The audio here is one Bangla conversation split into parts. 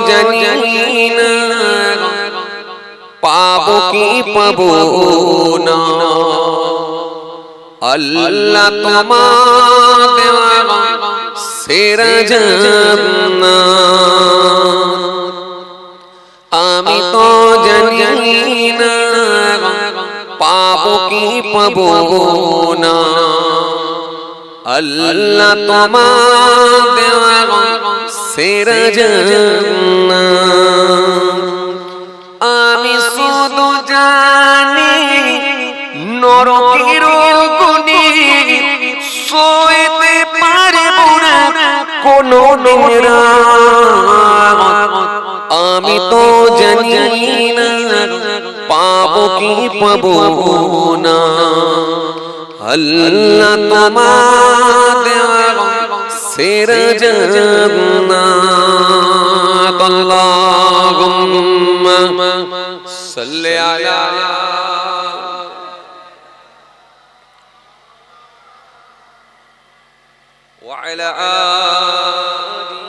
জানি না পাবো কি পাবো না, আল্লাহ তোমার দেওয়া সেরা জান্নাত। আমি তো জানি না পাবো কি পাবো না, আল্লাহ তোমার দেওয়া সেরা জান্নাত। আমি শুধু জানি নরকের আগুনে সইতে পারবো না কোনো দিন রাত। আমি তো জানি না পাবো কি পাবো না, আল্লাহ তোমার দেওয়া সেরা জান্নাত। আল্লাহুম্মা সাল্লি আলা ওয়া আলা আলি।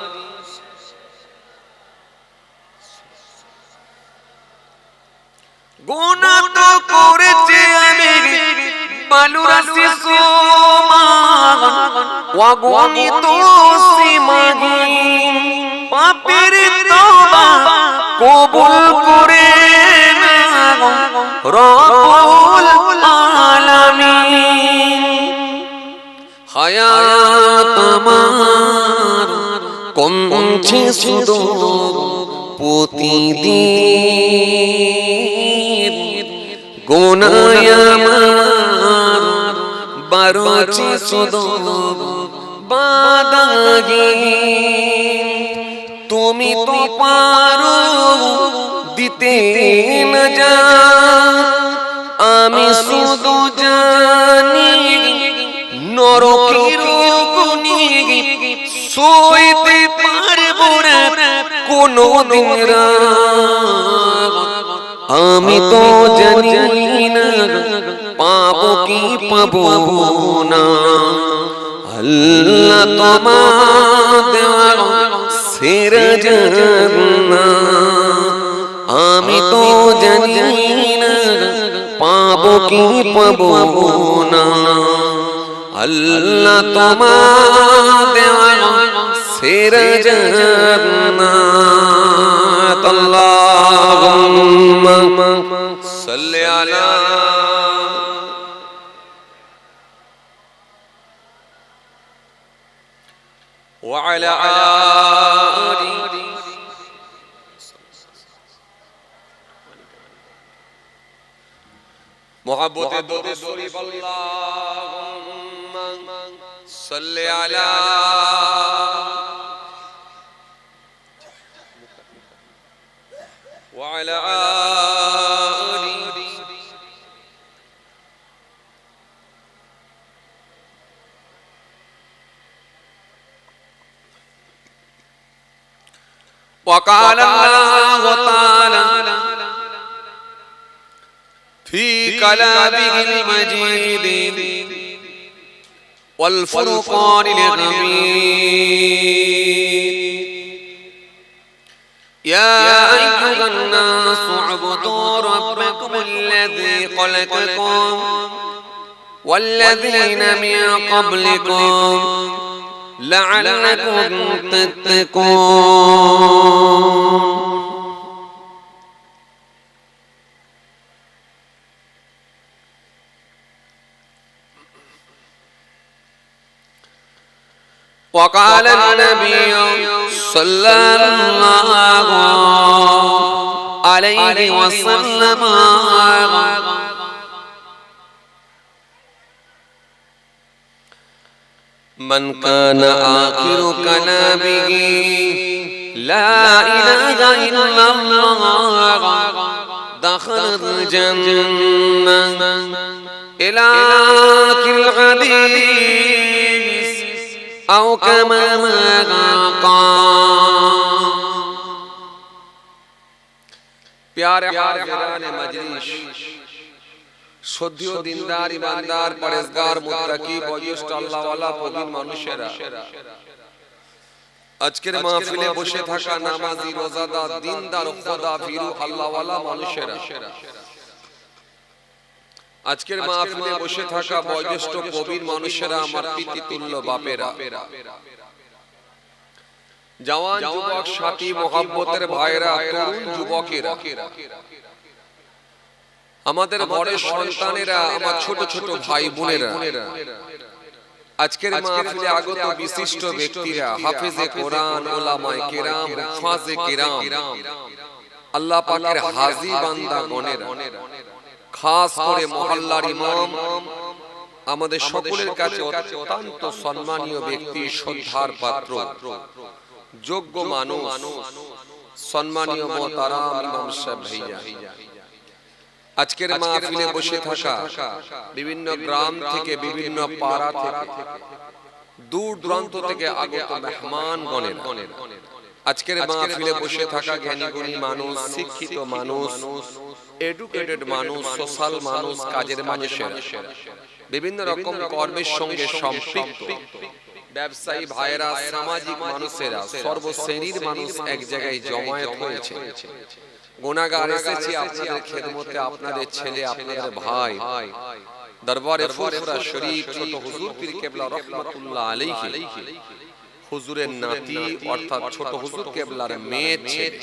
গুনাহ তো করেছি আমি বালুরাশি সমান, অগণিত সীমাহীন পাপের তওবা কবুল করে নাও রব্বুল আলামিন। হায়াত আমার কমছে শুধু প্রতিদিন, গুনাহ আমার বাড়ছে শুধু বাধাহীন। তুমি তো পারো দিতে না জান, আমি শুধু জানি নরকের আগুনে সইতে পারবো না কোনো দিন রাত। আমি তো জানি না পাবো কি পাবো না, আল্লাহ তোমার দেওয়া সেরা জান্নাত। আমি তো জানি না পাবো কি পাবো না, আল্লাহ তোমার দেওয়া সেরা জান্নাত। আল্লাহুম্মা সাল্লি আলা ওয়া আলা আলি। মুহাব্বতে দরুদ শরীফ আল্লাহুম্মা সাল্লি আলা ওয়া আলা আলি। وقال الله تعالى في كلامه المجيد والفرقان الحميد: يا أيها الناس اعبدوا ربكم الذي خلقكم والذين من قبلكم لعلكم تتقون. وقال النبي صلى الله عليه وسلم: من كان آخر كلامه لا إله إلا الله دخل الجنة إلى آخر الحديث أو كما قال. प्यारे हाज़िरान मजलिस, শ্রদ্ধেয় দিনদার ইমানদার পরেজগার মুত্তাকি বয়োজ্যেষ্ঠ আল্লাহওয়ালা প্রবীণ মানুষেরা, আজকের মাহফিলে বসে থাকা নামাজি, রোজাদার, দিনদার, খোদা ফিরু আল্লাহওয়ালা মানুষেরা, আজকের মাহফিলে বসে থাকা বয়োজ্যেষ্ঠ কবির মানুষেরা, আমার পিতৃতুল্য বাপেরা, জওয়ান যুবক সাথী, মোহাব্বতের ভাইরা, তরুণ যুবকেরা, আমাদের বড় সন্তানেরা, আমার ছোট ছোট ভাই বোনেরা, আজকের মাহফিলে আগত বিশিষ্ট ব্যক্তিরা, হাফেজে কোরআন, উলামায়ে কেরাম, হুফাজে কেরাম, আল্লাহ পাকের হাজী বান্দা গণেরা, খাস করে মহল্লার ইমাম, আমাদের সকলের কাছে অত্যন্ত সম্মানীয় ব্যক্তি, শ্রদ্ধার পাত্র, যোগ্য মানুষ, সম্মানীয় মোহতারাম ইমাম সাহেব ভাইয়া, আজকের মাহফিলে বসে থাকা বিভিন্ন গ্রাম থেকে, বিভিন্ন পাড়া থেকে, দূর দূরান্ত থেকে আগত মেহমানগণের, আজকের মাহফিলে বসে থাকা জ্ঞানীগুণী মানুষ, শিক্ষিত মানুষ, এডুকেটেড মানুষ, সোশ্যাল মানুষ, কাজের মানুষেরা, বিভিন্ন রকম কর্মের সঙ্গে সম্পৃক্ত ব্যবসায়ী ভাইয়েরা, সামাজিক মানুষেরা, সর্বশ্রেণীর মানুষ এক জায়গায় জমায়েত হয়েছে। গুনাহগার এসেছি আপনাদের খেদমতে, আপনাদের ছেলে, আপনাদের ভাই, দরবারে ফুরফুরা শরীফ ছোট হুজুর পীর কেবলা রহমাতুল্লাহ আলাইহি, হুজুরের নাতি অর্থাৎ ছোট হুজুর কেবলার মেয়ে ছেলে,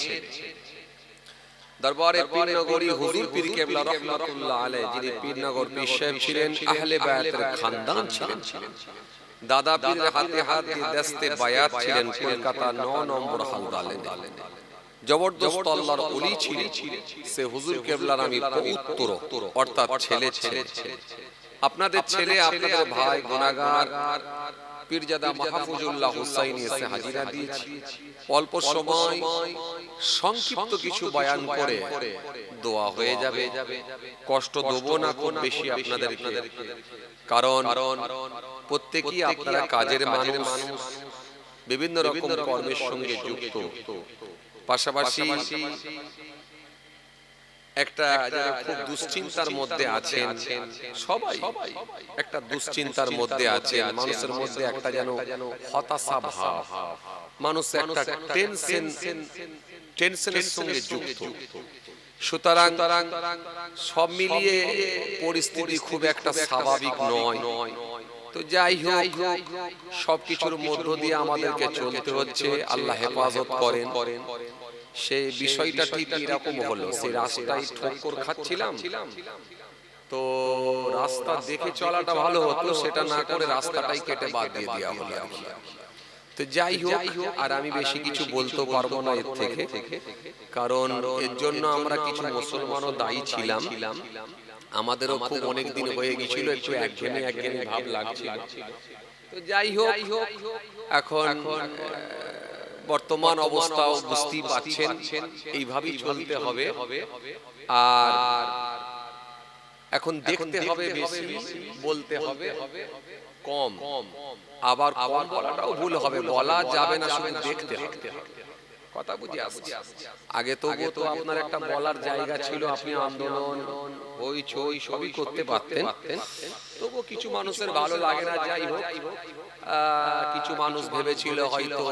দরবারে পীরনগরী হুজুর পীর কেবলা রহমাতুল্লাহ আলাইহি, যিনি পীরনগর পীর সাহেব ছিলেন, আহলে বায়াতের খানদান ছিলেন, দাদা পীরের হাতে হাত দিয়ে দস্তে বায়াত ছিলেন, কলকাতা 9 নম্বর হালদালে জবরদস্ত আল্লাহর ওলি ছিলেন, সে হুজুর কেবলার আমি পুত্র অর্থাৎ ছেলে ছেলে, আপনাদের ছেলে, আপনাদের ভাই গুনাহগার পীরজাদা মাহফুজুল্লাহ হুসাইনি এসে হাজিরা দিয়েছি। অল্প সময় সংক্ষিপ্ত কিছু বয়ান করে দোয়া হয়ে যাবে, কষ্ট দেব না খুব বেশি আপনাদেরকে, কারণ প্রত্যেকই আপনারা কাজের মানুষ, বিভিন্ন রকম কর্মের সঙ্গে যুক্ত, পাশাপাশি একটা খুব দুশ্চিন্তার মধ্যে আছেন, সবাই একটা দুশ্চিন্তার মধ্যে আছেন, মানুষের মধ্যে একটা যেন হতাশা ভাব, মানুষ একটা টেনশনের সঙ্গে যুক্ত। সুতরাং সব মিলিয়ে পরিস্থিতি খুব একটা স্বাভাবিক নয়। তো যাই হোক, সবকিছুর মধ্য দিয়ে আমাদেরকে চলতে হচ্ছে, আল্লাহ হেফাজত করেন। সেই বিষয়টা ঠিক এরকম হলো, সেই রাস্তায় ঠোক্কর খাচ্ছিলাম, তো রাস্তা দেখে চলাটা ভালো হতো, সেটা না করে রাস্তাটাই কেটে বাদ দিয়ে দেওয়া হলো। তো যাই হোক, আর আমি বেশি কিছু বলতে পারবো না এর থেকে, কারণ এর জন্য আমরা কিছু মুসলমানও দায়ী ছিলাম, আমাদেরও খুব অনেক দিন হয়ে গেছিল, একটু একঘেয়েমি ভাব লাগছিল। তো যাই হোক, এখন বর্তমান অবস্থাও বুঝতেই পারছেন, এইভাবেই চলতে হবে। আর এখন দেখতে হবে বেশি, বলতে হবে কম, আবার কম বলাটাও ভুল হবে, বলা যাবে না, শুধু দেখতে হবে। কথা বুঝে আসছে? আগে তো আপনার একটা বলার জায়গা ছিল, আপনি আন্দোলন হইচই সবই করতে পারতেন, তবু কিছু মানুষের ভালো লাগে না। যাই হোক, কিছু মানুষ ভেবেছিল হয়তো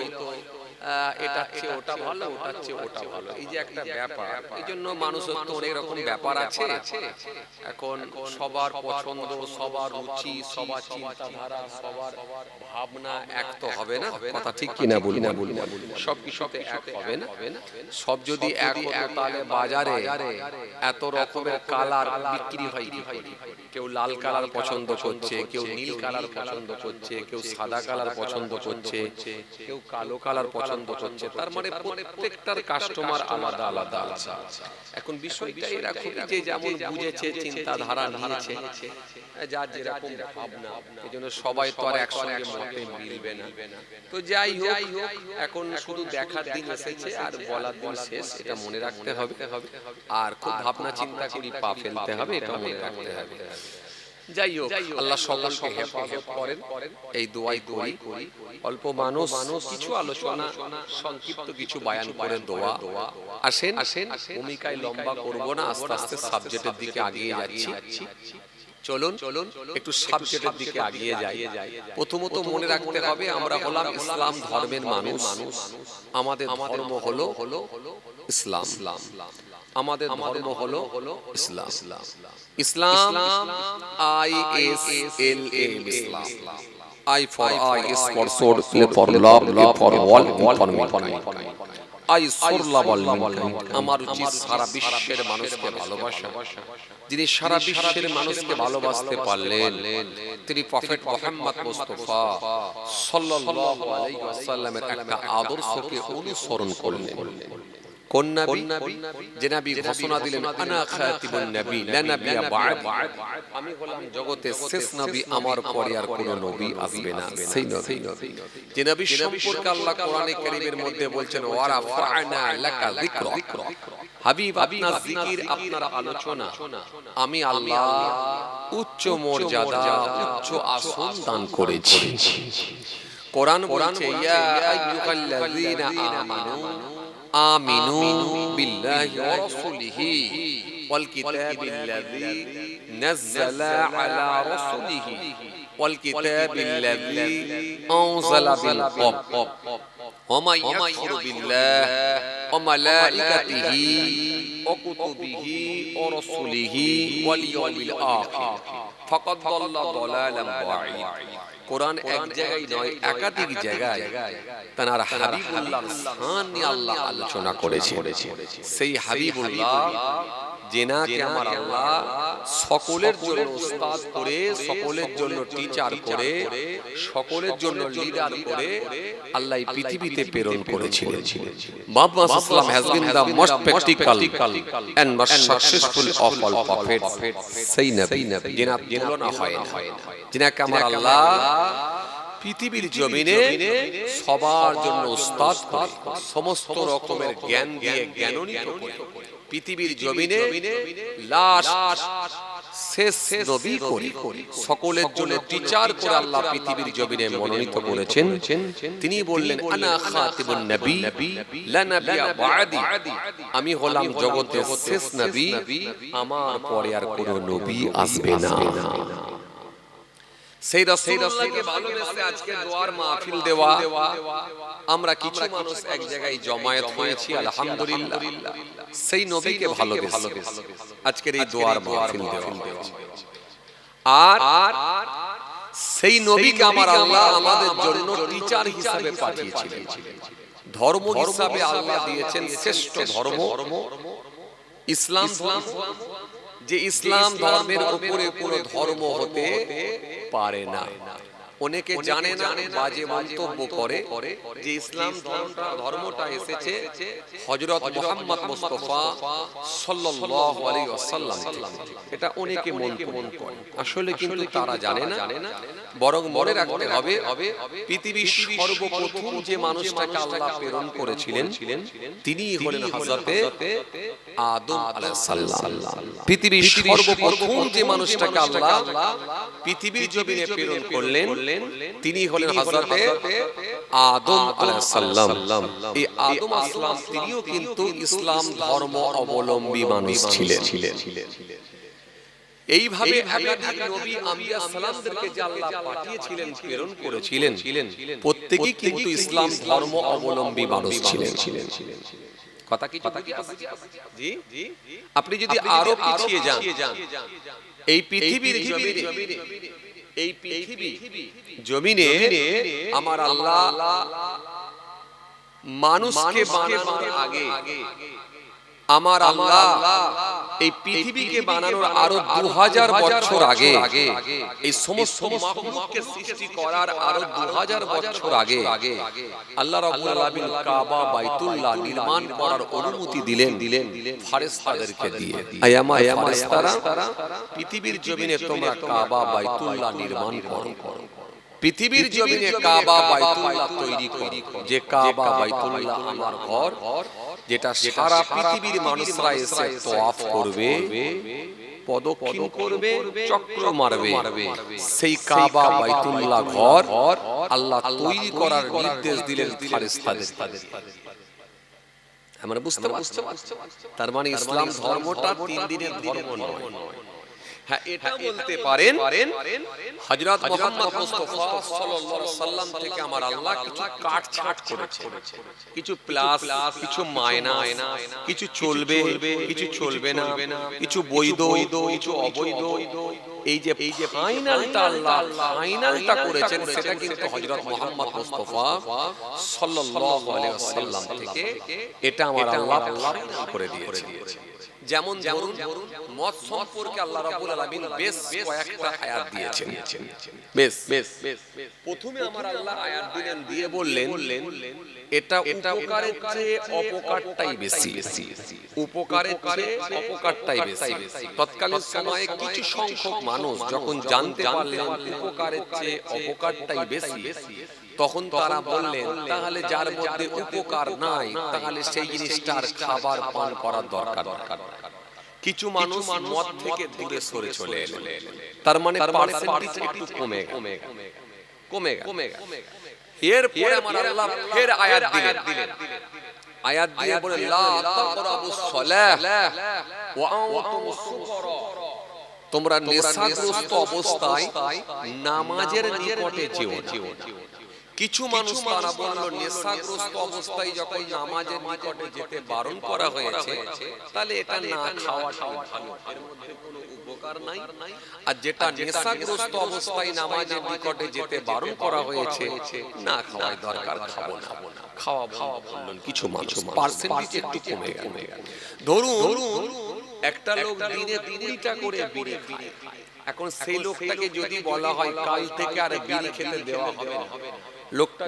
এটার চেয়ে ওটা ভালো, ওটার চেয়ে ওটা ভালো, এই যে একটা ব্যাপার, এই জন্য মানুষের তো অনেক রকম ব্যাপার আছে। এখন সবার পছন্দ, সবার রুচি, সবার চিন্তাধারা, সবার ভাবনা এক তো হবে না, কথা ঠিক কিনা বলি না? সব কিছুতে এক হবে না। সব যদি এক হতো তাহলে বাজারে এত রকমের কালার বিক্রি হয়। কেউ লাল কালার পছন্দ করছে, কেউ নীল কালার পছন্দ করছে, কেউ সাদা কালার পছন্দ করছে, কেউ কালো কালার পছন্দ করছে। তার মানে প্রত্যেকটার কাস্টমার আলাদা আলাদা আছে। এখন বিষয়টা এরকম যে যেমন বুঝেছে, চিন্তাধারা নিয়েছে, যার যেরকম ভাবনা, এজন্য সবাই তো আর একসঙ্গে মতে মিলবে না। তো যাই হোক, এখন শুধু দেখার দিন এসেছে আর বলার দিন শেষ, এটা মনে রাখতে হবে। আর খুব ভাবনা চিন্তা করি পা ফেলতে হবে, এটা মনে রাখতে হবে। যাই হোক, আল্লাহ সকলকে হেফাজত করেন, এই দোয়াই করি। অল্প মানুষ, কিছু আলোচনা, সংক্ষিপ্ত কিছু বয়ান করে দোয়া। আসেন, ভূমিকায় লম্বা করব না, আস্তে আস্তে সাবজেক্টের দিকে এগিয়ে যাচ্ছি। চলুন একটু সাবজেক্টের দিকে এগিয়ে যাই। প্রথমত মনে রাখতে হবে আমরা হলাম ইসলাম ধর্মের মানুষ। আমাদের ধর্ম হলো ইসলাম। আমাদের ধর্ম হলো ইসলাম। ইসলাম ISLAM Islam. I for I, S for sword, L for love, A for wall, M for mankind. I surla bal mankind. আমার উচিত সারা বিশ্বের মানুষকে ভালোবাসা। যিনি সারা বিশ্বের মানুষকে ভালোবাসতে পারলেন তিনি প্রফেট মুহাম্মদ মুস্তাফা সাল্লাল্লাহু আলাইহি ওয়াসাল্লামের একটা আদর্শকে অনুসরণ করলেন। কোন নবী? যে নবী ঘোষণা দিলেন আনা খাতিবুন নবী লা নবিয়্যা বা'দ, আমি হলাম জগতের শেষ নবী, আমার পরে আর কোনো নবী আসবে না। সেই নবী যে নবী সম্পর্কে আল্লাহ কোরআনে কারীমের মধ্যে বলছেন ওয়া রাফা'না লাকা যিকরাক, হাবিব আপনার জিকির আপনার আলোচনা আমি আল্লাহ উচ্চ মর্যাদা উচ্চ আসন দান করেছি। কোরআন বলছে ইয়া আইয়ুহাল্লাযীনা আমানু আমিনু বিল্লাহি ওয়া রাসূলিহি ওয়াল কিতাবিল্লাযী নাযালা আলা রাসূলিহি ওয়াল কিতাবিল্লাযী আনজালা বিল হক ওয়া মান ইয়াকফুর বিল্লাহি ওয়া মালাইকাতিহি ওয়া কুতুবিহি ওয়া রাসূলিহি ওয়াল ইয়াউমিল আখির ফাকাদ দাল্লা দালালান বাঈদ। কোরআন এক জায়গায় নয় একাধিক জায়গায় তার হাবিবুল্লাহর শান নিয়ে আল্লাহ আলোচনা করেছেন। সেই হাবিবুল্লাহ যেনাকে আমার আল্লাহ সকলের জন্য উস্তাদ করে, সকলের জন্য টিচার করে, সকলের জন্য লিডার করে আল্লাহ এই পৃথিবীতে প্রেরণ করেছিলেন। Muhammad sallam has been the most practical and most successful of all prophets. সেই নবী যেনার তুলনা হয় না, যেনাকে আমার আল্লাহ পৃথিবীর জমিনে সবার জন্য উস্তাদ করে, সমস্ত রকমের জ্ঞান দিয়ে জ্ঞানান্বিত করে পৃথিবীর জমিনে লাস্ট শেষ নবী করে সকলের জন্য টিচার করে আল্লাহ পৃথিবীর জমিনে মনোনীত করেছেন। তিনি বললেন আনা খাতিবুন নবী লা নবিয়্যা বা'দি, আমি হলাম জগতের শেষ নবী, আমার পরে আর কোনো নবী আসবে না। সেই রাসূলুল্লাহকে ভালোবেসে আজকে দোয়ার মাহফিল দেওয়া, আমরা কিছু মানুষ এক জায়গায় জমায়েত হয়েছি আলহামদুলিল্লাহ সেই নবীকে ভালোবেসে আজকের এই দোয়ার মাহফিল দেওয়া। আর সেই নবীকে আমার আল্লাহ আমাদের জন্য টিচার হিসেবে পাঠিয়েছিলেন। ধর্ম হিসেবে আল্লাহ দিয়েছেন শ্রেষ্ঠ ধর্ম ইসলাম ধর্ম, যে ইসলাম ধর্মের উপরে কোনো ধর্ম হতে পারে না। অনেকে জানে না, বাজে মন্তব্য করে যে ইসলাম ধর্মটা এসেছে হযরত মুহাম্মদ মুস্তাফা সাল্লাল্লাহু আলাইহি ওয়াসাল্লাম, এটা অনেকে মন্তব্য করে, আসলে কিন্তু তারা জানে না। বরং মনে রাখতে হবে পৃথিবীর সর্বপ্রথম যে মানুষটাকে আল্লাহ প্রেরণ করেছিলেন তিনিই হলেন হযরতে আদম আলাইহিস সালাম। পৃথিবীর সর্বপ্রথম যে মানুষটাকে আল্লাহ পৃথিবীর জমিনে প্রেরণ করলেন তিনি হলেন হযরতে আদম আলাইহিস সালাম। এই আদম আসলাম তিনিও কিন্তু ইসলাম ধর্ম অবলম্বী মানুষ ছিলেন। এইভাবে একাধিক নবী আম্বিয়া সালামদেরকে যে আল্লাহ পাঠিয়েছিলেন প্রেরণ করেছিলেন প্রত্যেকেই কিন্তু ইসলাম ধর্ম অবলম্বী মানুষ ছিলেন। কথা কি জি? আপনি যদি আরো পিছিয়ে যান এই পৃথিবীর জমিনে আমার আল্লাহ মানুষকে বানানোর আগে আমার আল্লাহ এই পৃথিবীকে বানানোর আরো 2000 বছর আগে, এই সমস্ত মাখলুককে সৃষ্টি করার আরো 2000 বছর আগে আল্লাহ রাব্বুল আলামিন কাবা বাইতুল্লাহ নির্মাণ করার অনুমতি দিলেন ফেরেশতাদেরকে দিয়ে। আয়ামা ফেরেশতারা পৃথিবীর জমিনে তোমরা কাবা বাইতুল্লাহ নির্মাণ করো, পৃথিবীর জমিনে কাবা বাইতুল্লাহ তৈরি করো, যে কাবা বাইতুল্লাহ আমার ঘর, যেটা সারা পৃথিবীর মানুষরা এসে তওয়াফ করবে, প্রদক্ষিণ করবে, চক্র মারবে। সেই কাবা বাইতুল্লাহ ঘর আল্লাহ তৈরি করার নির্দেশ দিলেন ফেরেশতাদের। আমরা বুঝতে পারছি, তার মানে ইসলাম ধর্মটা 3 দিনের ধর্ম নয়, হ্যাঁ এটা বলতে পারেন হযরত মুহাম্মদ মুস্তাফা সাল্লাল্লাহু আলাইহি সাল্লাম থেকে আমার আল্লাহ কিছু কাটছাঁট করেছে, কিছু প্লাস, কিছু মাইনাস, কিছু চলবে, কিছু চলবে না, কিছু বৈধ, কিছু অবৈধ। এই যে ফাইনালটা আল্লাহ ফাইনালটা করেছেন সেটা কিন্তু হযরত মুহাম্মদ মুস্তাফা সাল্লাল্লাহু আলাইহি ওয়াসাল্লাম থেকে এটা আমার আল্লাহ ফাইনাল করে দিয়েছেন। যেমন ধরুন মদ সম্পর্কে আল্লাহ রাব্বুল আলামিন বেশ কয়েকটা আয়াত দিয়েছেন। বেশ প্রথমে আমার আল্লাহ আয়াত দিলেন, দিয়ে বললেন এটা উপকারের চেয়ে অপকারটাই বেশি, উপকারের চেয়ে অপকারটাই বেশি। তৎকালীন সময়ে কিছু সংখ্যক মানুষ যখন জানতে পারলেন উপকারের চেয়ে অপকারটাই বেশি, তখন তারা বললেন তাহলে যার মধ্যে উপকার নাই তাহলে সেই জিনিসটার খাবার পান করার দরকার। কিছু মানুষ মদ থেকে দূরে সরে চলে এলেন, তার মানে পার্সেন্টেজ একটু কমে গেল। এরপরে আমার আল্লাহ ফের আয়াত দিলেন, আয়াত দিয়ে বলেন লা তাকরাবুস সালাহ ওয়া আনতুমুস সুকারা, তোমরা নেশাগ্রস্ত অবস্থায় নামাজের নিকটে যেও না। কিছু মানুষ তারা বলল নেশাগ্রস্ত অবস্থায় যখন নামাজের নিকটে যেতে বারণ করা হয়েছে তাহলে এটা না খাওয়াটাই ভালো, এর মধ্যে কোনো উপকার নাই। আর যেটা নেশাগ্রস্ত অবস্থায় নামাজের নিকটে যেতে বারণ করা হয়েছে না খাওয়াই দরকার, খাবো না, খাওয়া বললেন কিছু মানুষ, পার্সেন্টেজ একটু কমে গেল। ধরুন একটা লোক দিনে 20টা করে বিড়ি খায়, এখন সেই লোকটাকে যদি বলা হয় কাল থেকে আর বিড়ি খেতে দেওয়া হবে না, লোকটা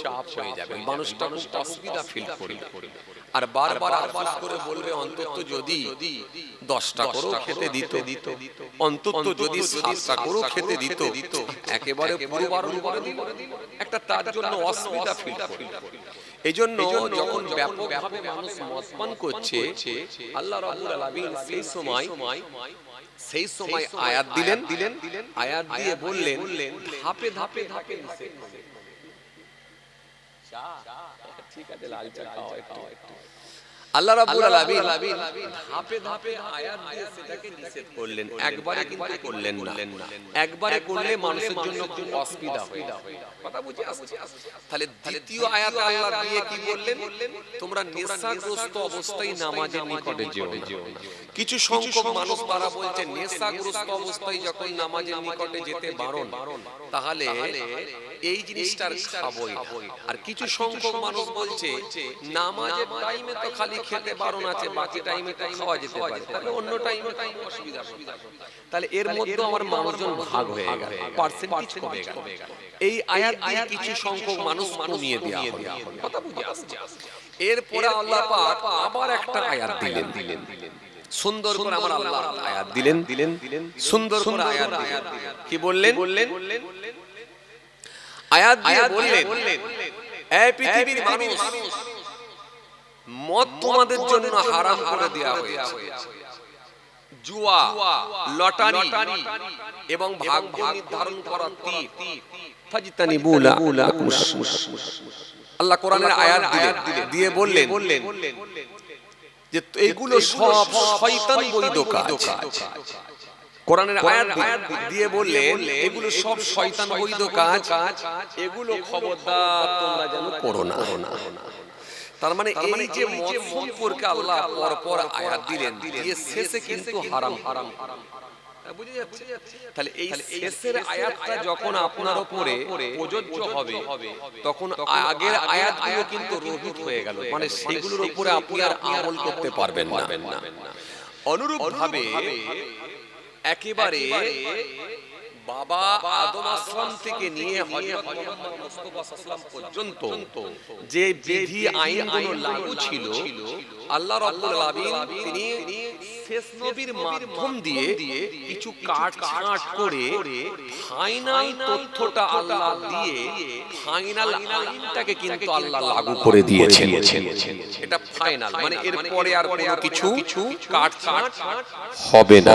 চাপ হয়ে যাবে, মানুষটা খুব অসুবিধা ফিল করবে আর বারবার আফসোস করে বলবে অন্তত যদি 10টা করে খেতে দিত, অন্তত যদি 7টা করে খেতে দিত, একেবারে পুরো বারণ করে দিল, একটা তার জন্য অসুবিধা ফিল করবে। এইজন্য যখন ব্যাপকভাবে মানুষ মদ পান করছে আল্লাহ রাব্বুল আলামিন সেই সময় আয়াত দিলেন, আয়াত দিয়ে বললেন ধাপে ধাপে নিষেধ। ঠিক আছে লাল চা খাও একটু। আল্লাহ রাব্বুল আলামিন ধাপে ধাপে আয়াত দিয়ে সেটাকে নিষেধ করলেন, একবারে কিন্তু করলেন না। একবারে করলে মানুষের জন্য খুব অসুবিধা হয়, কথা বুঝে আসছে। তাহলে দ্বিতীয় আয়াতে আল্লাহ দিয়ে কি বললেন, তোমরা নেশাগ্রস্ত অবস্থায় নামাজের নিকটে যেও না। কিছু সংখ্যক মানুষ তারা বলছে নেশাগ্রস্ত অবস্থায় যখন নামাজের নিকটে যেতে বারণ তাহলে এই জিনিসটার খাবোই না। আর কিছু সংখ্যক মানুষ বলছে নামাজের টাইমে তো খালি খেতে বারণ আছে, বাকি টাইমে তো খাওয়া যেতে পারে, তাহলে অন্য টাইমে অসুবিধা। তাহলে এর মধ্যে আমার মানুষজন ভাগ হয়ে গেল, পার্সেন্টেজ কমে গেল। এই আয়াত দিয়ে কিছু সংখ্যক মানুষ কমিয়ে দেওয়া হলো, কথা বুঝে আসছে। এরপরে আল্লাহ পাক আবার একটা আয়াত দিলেন, সুন্দর করে আমার আল্লাহ আয়াত দিলেন, সুন্দর করে আয়াত দিলেন। কি বললেন? আয়াত দিয়ে বললেন এই পৃথিবীর মানুষ মদ তোমাদের জন্য হারাম করে দেয়া হয়েছে, জুয়া, লটারি এবং ভাগ্য নির্ধারণ করা তীর, ফাজতানিবু লাকুম। আল্লাহ কোরআনের আয়াত দিয়ে বললেন যে এগুলো সব শয়তান বৈধ কাজ। কোরআনের আয়াত দিয়ে বললেন এগুলো সব শয়তান বৈধ কাজ, এগুলো খবরদার তোমরা যেন করো না। তার মানে এই যে মদ সম্পর্কে আল্লাহ পরপর আয়াত দিলেন, দিয়ে শেষে কিন্তু হারাম। বুঝে যাচ্ছে? তাহলে এই শেষের আয়াতটা যখন আপনার উপরে প্রযোজ্য হবে তখন আগের আয়াতগুলো কিন্তু রহিত হয়ে গেল, মানে সেগুলোর উপরে আপনি আর আমল করতে পারবেন না। অনুরূপভাবে একেবারে বাবা আদম আসলাম থেকে নিয়ে হযরত মুহাম্মদ মুস্তাফা সাল্লাল্লাহু আলাইহি পর্যন্ত যে বিধি আইনগুলো লাগু ছিল আল্লাহ রাব্বুল আলামিন তিনি শেষ নবীর মাধ্যম দিয়ে কিছু কাটছাঁট করে ফাইনাল তথ্যটা আল্লাহ দিয়ে ফাইনাল আইনটাকে কিন্তু আল্লাহ লাগু করে দিয়েছেন। এটা ফাইনাল, মানে এর পরে আর কোনো কিছু কাটছাঁট হবে না,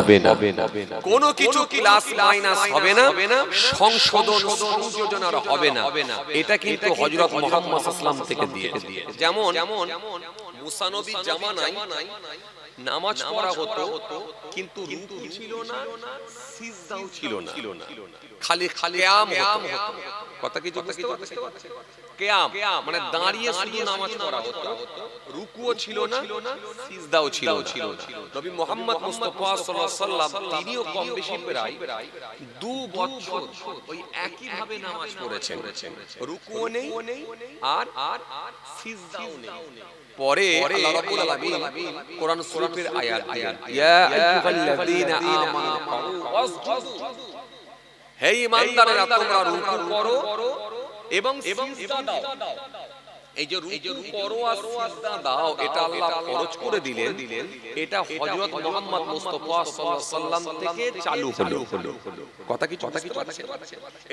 কোনো কিছু প্লাস মাইনাস হবে না, সংশোধন সংযোজন আর হবে না। এটা কিন্তু হযরত মুহাম্মদ সাল্লাল্লাহু আলাইহি ওয়াসাল্লাম থেকে দিয়েছে। যেমন মুসা নবীর জামানায় নামাজ পড়া হতো কিন্তু রুকু ছিল না, সিজদাও ছিল না, খালি কিয়াম হতো। কথা কি বুঝতে পারছেন? কিয়াম মানে দাঁড়িয়ে শুধু নামাজ পড়া হতো, রুকুও ছিল না, সিজদাও ছিল না। নবী মুহাম্মদ মুস্তাফা সাল্লাল্লাহু আলাইহি সাল্লাম তিনিও কম বেশি প্রায় 2 বছর ওই একই ভাবে নামাজ পড়েছেন, রুকুও নেই আর সিজদাও নেই। পরে আল্লাহ রাব্বুল আলামিন কোরআন সূরাতের আয়াত দিলেন, ইয়া আইয়ুহাল্লাযীনা আমানু ওয়াসজুদু, হে ঈমানদারেরা তোমরা রুকু করো এবং সিজদা দাও। এই যে রুকু করো আর সিজদা দাও এটা আল্লাহ ফরজ করে দিলেন, এটা হযরত মুহাম্মদ মুস্তাফা সাল্লাল্লাহু আলাইহি সাল্লাম থেকে চালু হলো। কথা কি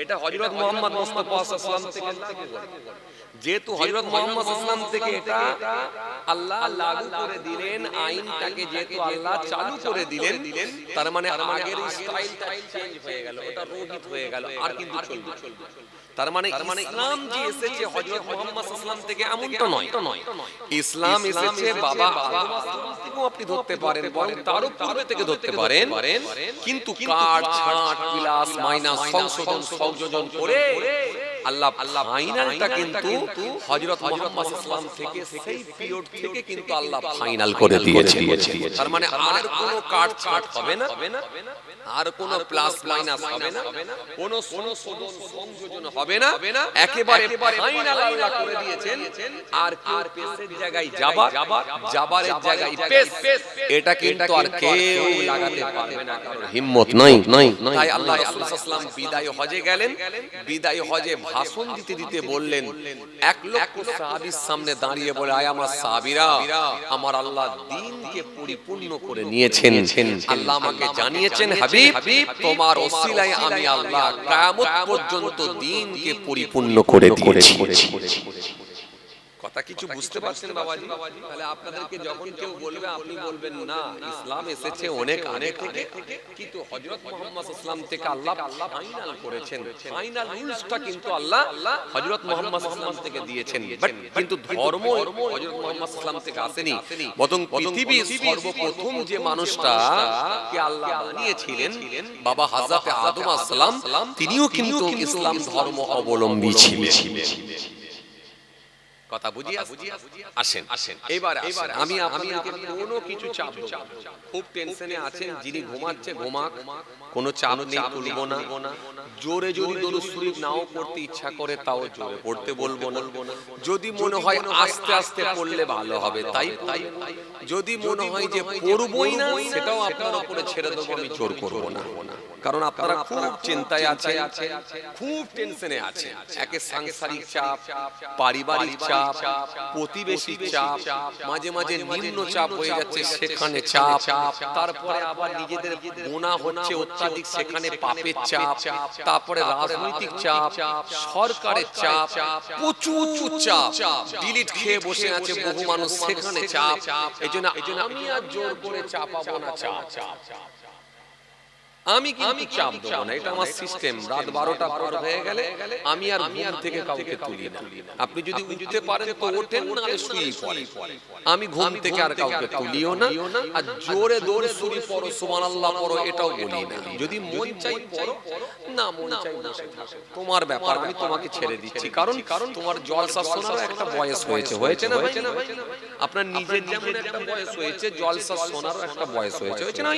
এটা হযরত মুহাম্মদ মুস্তাফা সাল্লাল্লাহু আলাইহি সাল্লাম থেকে লাগু হলো। যেহেতু হযরত মুহাম্মদ সাল্লাল্লাহু আলাইহি সাল্লাম থেকে এটা আল্লাহ লাগু করে দিলেন, আইনটাকে যেহেতু আল্লাহ চালু করে দিলেন, তার মানে আগের স্টাইলটা চেঞ্জ হয়ে গেল, ওটা রোহিত হয়ে গেল, আর কিন্তু চলবে। তার মানে ইসলাম যে এসেছে হযরত মুহাম্মদ সাল্লাল্লাহু আলাইহি সাল্লাম থেকে এমনটা নয়। ইসলাম এসেছে বাবা আদম থেকেও আপনি ধরতে পারেন, বরং তারও পূর্বে থেকে ধরতে পারেন, কিন্তু কাট ছাট প্লাস মাইনাস সংযোজন করে আল্লাহ ফাইনালটা কিন্তু হযরত মুহাম্মদ সাল্লাল্লাহু আলাইহি সাল্লাম থেকে সেই পিরিয়ড থেকে কিন্তু আল্লাহ ফাইনাল করে দিয়েছেন। তার মানে আর কোনো কাট ছাট হবে না, আর কোনো প্লাস মাইনাস হবে না, কোনো সংযোজন হবে না, একেবারে ফাইনাল আল্লাহ করে দিয়েছেন। আর কেউ পেসের জায়গায় জাবারের জায়গায় পেস, এটা কিন্তু আর কেউ লাগাতে পারবে না, কারণ হিম্মত নাই। তাই আল্লাহ রাসূল সাল্লাল্লাহু আলাইহি ওয়াসাল্লাম বিদায় হজে গেলেন, বিদায় হজে ভাষণ দিতে বললেন, 1 লক্ষ সাহাবীর সামনে দাঁড়িয়ে বলে, আয় আমার সাহাবীরা, আমার আল্লাহ দ্বীনকে পরিপূর্ণ করে নিয়েছেন। আল্লাহ আমাকে জানিয়েছেন, হাবিব তোমার ওসিলায় আমি আল্লাহ কিয়ামত পর্যন্ত দ্বীনকে পরিপূর্ণ করে দিয়েছি। কথা কিছু বুঝতে পারছেন বাবাজি? তাহলে আপনাদেরকে যখন কেউ বলবে আপনি বলবেন না, ইসলাম এসেছে অনেক আগে থেকে, কিন্তু হযরত মুহাম্মদ সাল্লাল্লাহু আলাইহি ওয়াসাল্লাম থেকে আল্লাহ ফাইনাল করেছেন। ফাইনাল রুলসটা কিন্তু আল্লাহ হযরত মুহাম্মদ সাল্লাল্লাহু আলাইহি ওয়াসাল্লাম থেকে দিয়েছেন। বাট কিন্তু ধর্ম হযরত মুহাম্মদ সাল্লাল্লাহু আলাইহি ওয়াসাল্লাম থেকে আসেনি, বরং পৃথিবীর সর্বপ্রথম যে মানুষটা কে আল্লাহ বানিয়েছিলেন বাবা হযরত আদম আলাইহিস সালাম, তিনিও কিন্তু ইসলাম ধর্ম অবলম্বী ছিলেন। কথা বুঝিয়ে আসেন। এবার আসেন, আমি আপনাদেরকে কোনো কিছু চাপ দেব না। খুব টেনশনে আছেন, যিনি ঘুমাচ্ছে ঘুমাক, কোনো চাপ নেই, তুলবো না। জোরে যদি দরুদ শরীফ নাও পড়তে ইচ্ছা করে তাও জোরে পড়তে বলবো না। যদি মনে হয় আস্তে আস্তে পড়লে ভালো হবে তাই, যদি মনে হয় যে পড়বই না সেটাও আপনার উপরে ছেড়ে দেবো, আমি জোর করবো না। কারণ আপনারা খুব চিন্তায় আছেন, খুব টেনশনে আছেন। একে সাংসারিক চাপ, পারিবারিক চাপ, প্রতিবেশী চাপ, মাঝে মাঝে নিম্ন চাপ হয়ে যাচ্ছে সেখানে চাপ, তারপরে আবার নিজেদের গুনাহ হচ্ছে অত্যাধিক সেখানে পাপের চাপ, তারপরে রাজনৈতিক চাপ, সরকারের চাপ, প্রচুর চাপ, ডিলিট খেয়ে বসে আছে বহু মানুষ সেখানে চাপ। এইজন্য আমি আর জোর করে চাপাবো না চাপ। আমি কিন্তু চাপ দেবো না, এটা আমার সিস্টেম। রাত 12টা পার হয়ে গেলে আমি আর ঘুম থেকে কাউকে তুলি না। আপনি যদি উঠতে পারেন তো ওঠেন, না হলে শুয়ে পড়েন। আমি ঘুম থেকে আর কাউকে তুলিও না। আর জোরে দৌড়ে শরীফ পড়ো, সুবহানাল্লাহ পড়ো, এটাও বলি না। যদি মন চাই পড়ো, না মন চাই বসে থাকো, তোমার ব্যাপার, আমি তোমাকে ছেড়ে দিচ্ছি। কারণ তোমার জলসা শোনারও একটা বয়স হয়েছে না ভাই? আপনার নিজের যেমন একটা বয়স হয়েছে, জলসা শোনারও একটা বয়স হয়েছে না?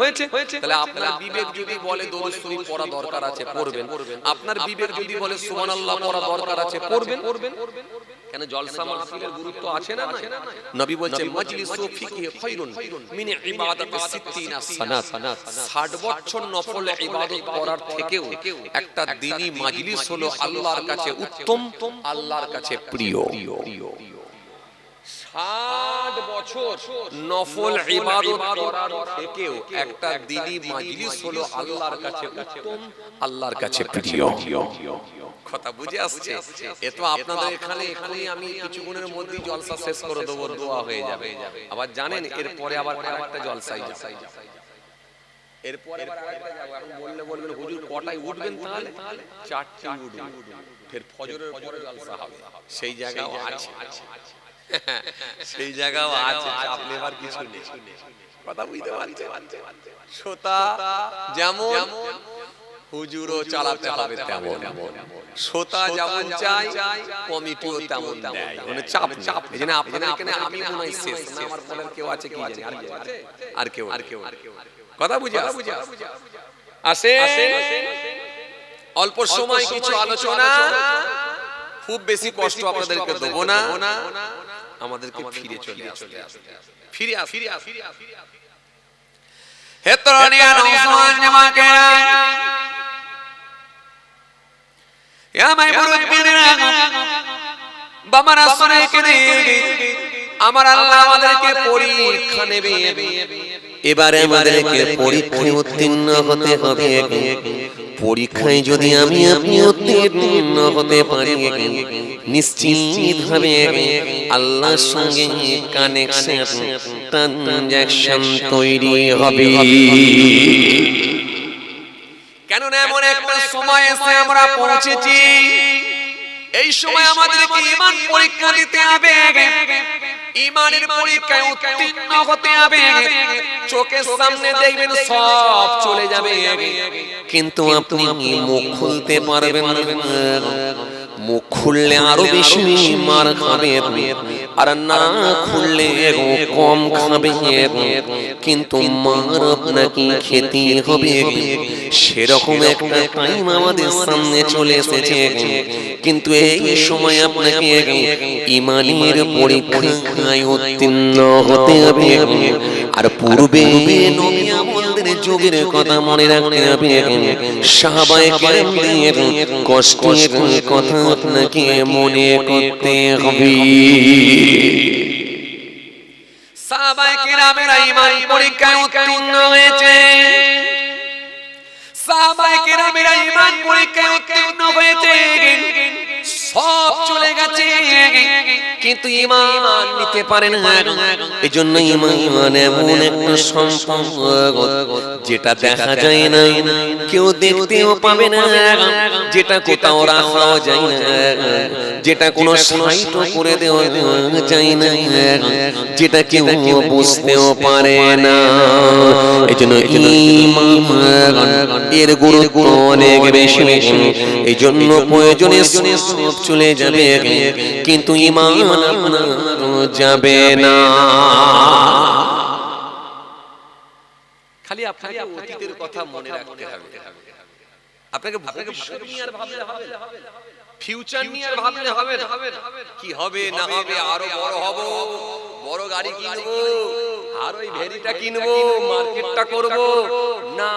হয়েছে। তাহলে আপনার বিবেক যদি বলে দরুদ শরীফ পড়া দরকার আছে, পড়বেন। আপনার বিবেক যদি বলে সুবহানাল্লাহ পড়া দরকার আছে, পড়বেন। কেন জলসা মাহফিলের গুরুত্ব আছে না? নবী বলছেন মাজলিসু ফিকি খায়রুন মিন ইবাদাতি 60 সানাত। 60 বছর নফল ইবাদত করার থেকেও একটা দ্বীনি মাজলিস হলো আল্লাহর কাছে উত্তম, আল্লাহর কাছে প্রিয়। 60 বছর নফল ইবাদত করার থেকেও একটা দ্বীনি মাজলিস হলো আল্লাহর কাছে উত্তম, আল্লাহর কাছে প্রিয়। কথা বুঝে আসছে? এ তো আপনাদের এখানে এখনই আমি কিছুক্ষণের মধ্যেই জলসা শেষ করে দেবো, দোয়া হয়ে যাবে। আবার জানেন এরপরে আবার আরেকটা জলসাই যাবে, এরপরে আবার আরেকটা যাবে। এখন বলবেন হুজুর কটায় উঠবেন? তাহলে 4টায় উঠবেন, ফের ফজরের পরে জলসা হবে, সেই জায়গাও আছে। সেই জায়গাও আছে, চাপ নেবার কিছু নেই। কথা বুঝতে পারছেন? শ্রোতা যেমন হুজুরও চালাতে হবে তেমন, শ্রোতা যেমন চাই কমিটিও তেমন দেয়, মানে চাপ চাপ। এই জন্য আপনাদের এখানে আমি মনে হয় শেষ না, আমার পরের কেউ আছে কি জানি, আর কেউ কথা বুঝে আসে। অল্প সময় কিছু আলোচনা, খুব বেশি কষ্ট আপনাদেরকে দেবো না, আমাদেরকে ফিরে চলে আসতে ফিরে হে তরুণিয়া নওজওয়ান জামাকেরা, ইয়া মাই মুরব্বিরা, বাবারা শুনে কেনে আমার আল্লাহ আমাদেরকে পরীক্ষা নেবে। এবারে আমাদেরকে পরীক্ষায় উত্তীর্ণ হতে হবে। পরীক্ষায় যদি আমি আপনি উত্তীর্ণ হতে পারি, নিশ্চিত ভাবে আল্লাহর সঙ্গে কানেকশন, ট্রানজাকশন তৈরি হবে। কেননা এমন একটা সময় এসে আমরা পৌঁছেছি, এই সময় আমাদেরকে ঈমান পরীক্ষা দিতে হবে, ঈমানের পরীক্ষায় উত্তীর্ণ হতে হবে। চোখের সামনে দেখবেন সব চলে যাবে, কিন্তু আপনি মুখ খুলতে পারবেন না। মুখ খুললে আরো বেশি মার খাবে, আর না খুললে কম খাবে, কিন্তু মার আপনাকে খেতে হবে। সেরকম একটা টাইম আমাদের সামনে চলে এসেছে, কিন্তু এই সময় আপনাকে ঈমানের পরীক্ষায় উত্তীর্ণ হতে হবে। আর পূর্বে নবী আমলদের যুগের কথা মনে রাখতে হবে, সাহাবায়ে কেরামদের কষ্টের কথা আপনাকে মনে করতে হবে। সাহাবায়ে কেরামেরা ঈমান পরীক্ষায় উত্তীর্ণ হয়েছে, সাহাবায়ে কেরামেরা ঈমান পরীক্ষায় উত্তীর্ণ হয়েছে, সব চলে গেছে, কিন্তু ঈমান নিতে পারে না। এজন্য ঈমান এমন একটা সম্পদ যেটা দেখা যায় না, কেউ দেখতেও পাবে না, যেটা কোথাও রাখাও যায় না, যেটা কোনো সাইটও করে দেওয়া যায় না, যেটা কেউ বুঝতেও পারে না। এজন্য ঈমান এর গুরুত্ব অনেক বেশি। এই জন্য প্রয়োজনে সব চলে যাবে, কিন্তু ঈমান যাবে না। খালি আপনাকে অতীতের কথা মনে রাখতে হবে, আপনাকে ভবিষ্যৎ নিয়ে আর ভাবলে হবে, ফিউচার নিয়ে আর ভাবলে হবে না। কি হবে না হবে, আরো বড় হব, বড় গাড়ি কিনবো, আর ওই ভেরিটা কিনবো, মার্কেটটা করব না,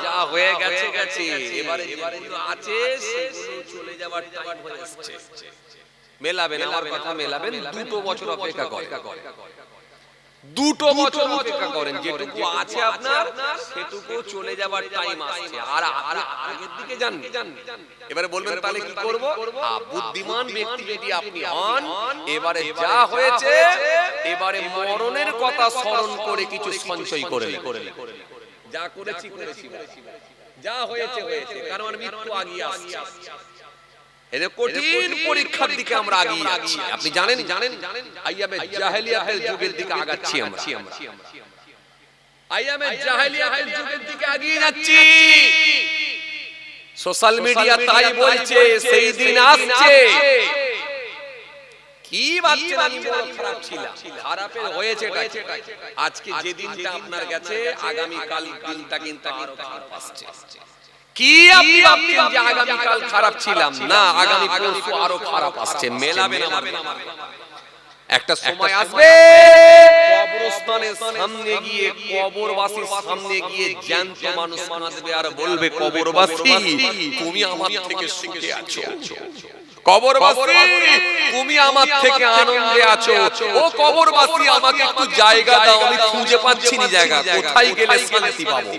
যা হয়ে গেছে গেছে। এবারে যেগুলো আছে সেগুলো চলে যাবার টাইম হয়ে আসছে। মেলাবেন, আমার কথা মেলাবেন, 2 বছর অপেক্ষা করেন, 2 বছর অপেক্ষা করেন, যেটুকু আছে আপনার সেটুকু চলে যাবার টাইম আসছে, আর আগের দিকে যান। এবারে বলবেন তাহলে কি করব? বুদ্ধিমান ব্যক্তি যদি আপনি হন, এবারে যা হয়েছে এবারে মরণের কথা স্মরণ করে কিছু সঞ্চয় করে, যা করেছি করেছি, যা হয়েছে হয়েছে, কারণ মৃত্যু আগিয়ে আসছে। এর কঠিন পরীক্ষার দিকে আমরা এগিয়ে যাচ্ছি। আপনি জানেন আইয়ামে জাহেলিয়াতের যুগের দিকে আগাচ্ছি আমরা, আইয়ামে জাহেলিয়াতের যুগের দিকে এগিয়ে যাচ্ছি। সোশ্যাল মিডিয়া তাই বলছে, সেই দিন আসছে। কি ভাবছেন আমি বড় খারাপ ছিলাম? খারাপের হয়েছে আজকে যে দিনটা আপনার গেছে, আগামী কাল দিনটা কিন্তু আরো খারাপ আসছে। কি আপনি ভাবছেন যে আগামী কাল খারাপ ছিলাম? না, আগামী পরশু আরো খারাপ আসছে। মেলাবেন আমার, একটা সময় আসবে কবরস্থানের সামনে গিয়ে, কবরবাসীর সামনে গিয়ে জ্যান্ত মানুষ কাঁদবে আর বলবে, কবরবাসী তুমি আমার থেকে সুখে আছো, কবরবাসী তুমি আমার থেকে আনন্দে আছো, ও কবরবাসী আমাকে একটু জায়গা দাও, আমি খুঁজে পাচ্ছি না জায়গা, কোথায় গেলে শান্তি পাবো,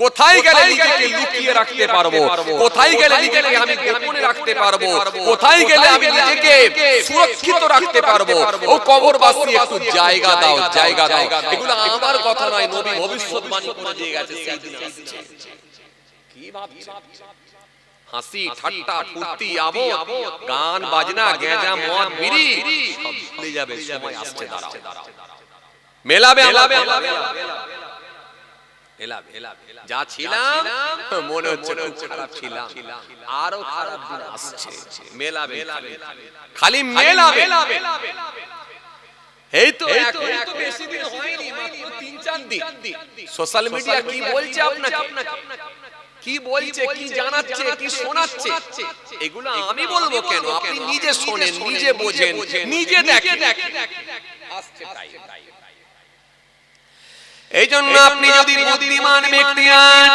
কোথায় গেলে নিজেকে লুকিয়ে রাখতে পারবো, কোথায় গেলে নিজেকে আমি গোপনে রাখতে পারবো, কোথায় গেলে আমি নিজেকে সুরক্ষিত রাখতে পারবো, ও কবরবাসী একটু জায়গা দাও, জায়গা দাও। এগুলো আমার কথা নয়, নবী ভবিষ্যৎবাণী করে দিয়ে গেছে, সেই দিন আসছে। কি ভাবছেন? হাসি ঠাট্টা ফুর্তি আবোল গান বাজনা গেজা মদ বিড়ি সব ভুলে যাবে সময় আসছে দাঁড়াও মেলাবে যা ছিলাম মনে হচ্ছে খুব খারাপ ছিলাম আরো খারাপ দিন আসছে মেলাবে খালি মেলাবে এই তো এখন তো বেশি দিন হয়নি মাত্র 3-4 দিন সোশ্যাল মিডিয়া কি বলছে আপনাকে কি বলছে কি জানাচ্ছে কি শোনাচ্ছে এগুলো আমি বলবো কেন আপনি নিজে শোনেন নিজে বোঝেন নিজে দেখেন আসছে তাই এই জন্য আপনি যদি বুদ্ধিমান ব্যক্তি হন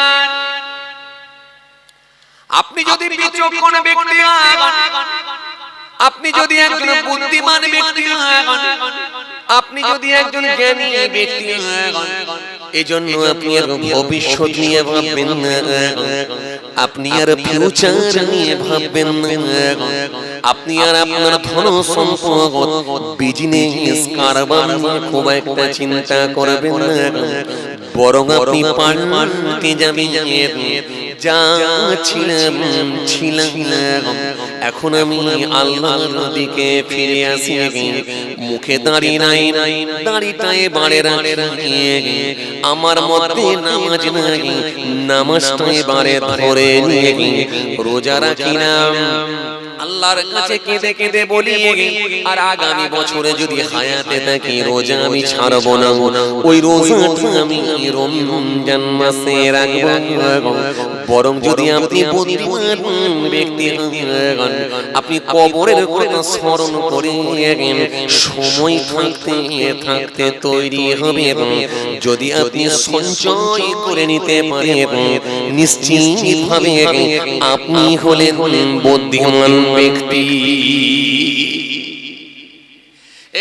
আপনি যদি বিচক্ষণ ব্যক্তি হন আপনি যদি একজন বুদ্ধিমান ব্যক্তি হন আপনি যদি একজন জ্ঞানী ব্যক্তি হন এজন্য আপনি আর ভবিষ্যৎ নিয়ে ভাববেন না আপনি আর ফিউচার নিয়ে ভাববেন না আপনি আর আপনার ধন সম্পদ বিজনেস কারবার খুব একটা চিন্তা করবেন না বরং আপনি পাল্টে যাবেন যা ছিলাম এখন আমি আল্লাহর দিকে ফিরে আসি মুখে দাঁড়ি নাই দাঁড়িটায় বাড়ে রাখি আমার মধ্যে নামাজ নাই নামাজটাই বাড়ে ধরে নিয়ে রোজা রাখি না আল্লাহর কাছে কেঁদে কেঁদে বলি আর আগামী বছরে যদি হায়াতে থাকি রোজা আমি ছাড়বো না ওই রোজাটা আমি রমজান মাসে রাখবো বরং যদি আপনি বুদ্ধিমান ব্যক্তি হন আপনি কবরের কথা স্মরণ করে সময় থাকতে থাকতে তৈরি হবে যদি আপনি সঞ্চয় করে নিতে পারেন নিশ্চিতভাবে আপনি হলেন বুদ্ধিমান ব্যক্তি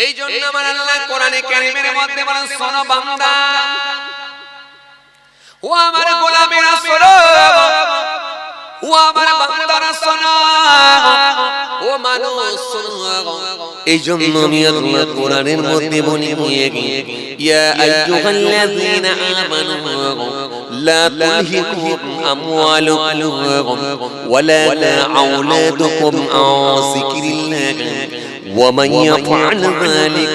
এই জন্য আমার আল্লাহ কোরআনে কারীমের মধ্যে বলেন শোনো বান্দা ও আমার গোলামেরা শোনো ও আমার বান্দারা শোনো ও মানুষ শোনো এই জন্য আমি আল্লাহ কোরআনের মধ্যে বলি ইয়া আইয়ুহাল্লাযীনা আমানু লা তুলহিকুম আমওয়ালুকুম ওয়ালা আওলাদুকুম আন যিকরিল্লাহ ومن يفعل ذلك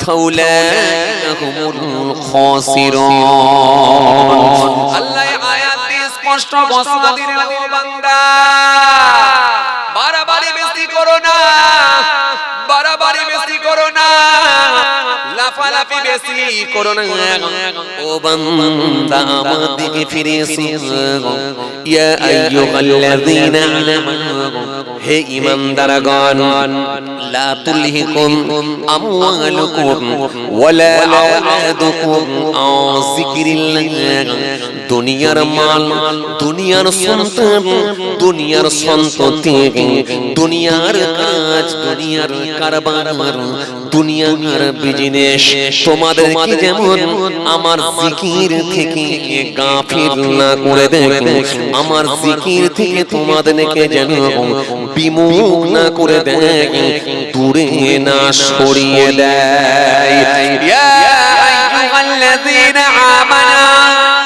فأولئك هم الخاسرون আল্লাহ আয়াত স্পষ্ট ঘোষণা দিলেন ও বান্দা বাড়াবাড়ি বেশি করো না বাড়াবাড়ি বেশি করো না লাফালাফি বেশি করো না ও বান্দা আমার দিকে ফিরে এসো ইয়া আইয়ুহাল্লাযীনা আমানু হে ঈমানদারগণ লা তুলহিকুম আমওয়ালুকুম ওয়ালা আওলাদুকুম আন যিকরিল্লাহ দুনিয়ার মাল দুনিয়ার সন্তান দুনিয়ার সন্ততি দুনিয়ার কাজ দুনিয়ার কারবার দুনিয়ার বিজনেস তোমাদেরকে যেমন আমার জিকির থেকে গাফিল না করে দেয় আমার জিকির থেকে তোমাদেরকে যেন বিমুখ না করে দেয় দূরে না সরিয়ে দেয় ইয়া আইয়ুহাল্লাযীনা আমানু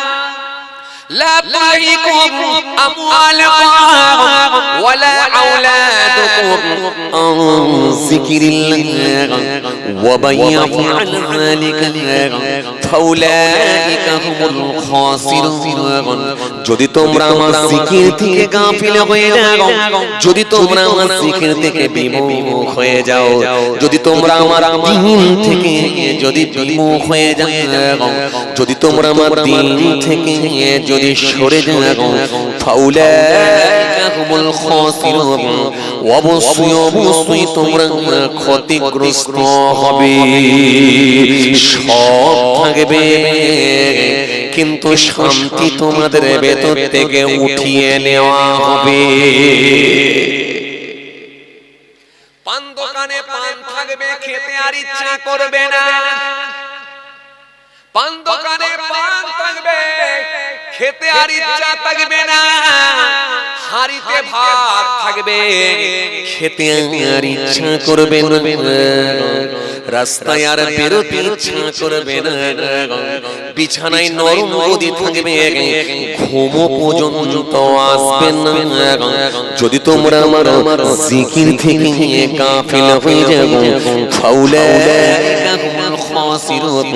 لا تلهكم أموالكم ولا أولادكم عن ذكر الله ومن يفعل ذلك فأولئك هم الخاسرون যদি তোমরা আমার জিকির থেকে গাফিল হয়ে যাও যদি তোমরা আমার জিকির থেকে বিমুখ হয়ে যাও যদি তোমরা আমার দ্বীন থেকে যদি বিমুখ হয়ে যাও যদি তোমরা আমার দ্বীন থেকে যদি সরে যাও ফাউলাইকা হুমুল খাসিরুন অবশ্যই তোমরা ক্ষতিগ্রস্ত হবে সব থাকবে কিন্তু শান্তি তোমাদের ভেতর থেকে উঠিয়ে নেওয়া হবে পান দোকানে পান থাকবে খেতে আর ইচ্ছা করবে না পান দোকানে পান থাকবে খেতে আর ইচ্ছা থাকবে না হাড়িতে ভাত থাকবে খেতে আর ইচ্ছা করবে না রাস্তায় আর বেরোতে ইচ্ছা করবে না, বিছানায় নরম গদি থাকবে, ঘুমও পর্যন্ত আসবে না। যদি তোমরা আমার জিকির থেকে গাফিল হয়ে যাও, ফাউলাইকা হুমুল খাসিরুন,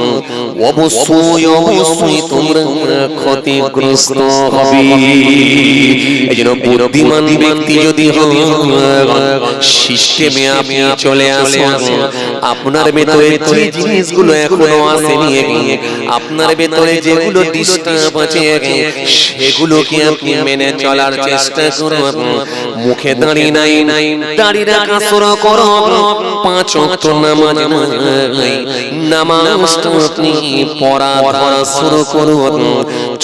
অবশ্যই তোমরা ক্ষতিগ্রস্ত হবে। এইজন্য বুদ্ধিমান ব্যক্তি যদি সিস্টেমে আপনি চলে আসেন, আপনার ভেতরে যে জিনিসগুলো এখনো আসেনি, আপনার ভেতরে যেগুলো ডিস্টার্ব আছে, সেগুলোকে আপনি মেনে চলার চেষ্টা করুন। মুখে দাঁড়িয়ে নাই, দাঁড়িয়ে রাখা শুরু করো, 5 ওয়াক্ত নামাজটা আপনি পড়া ধরা শুরু করুন,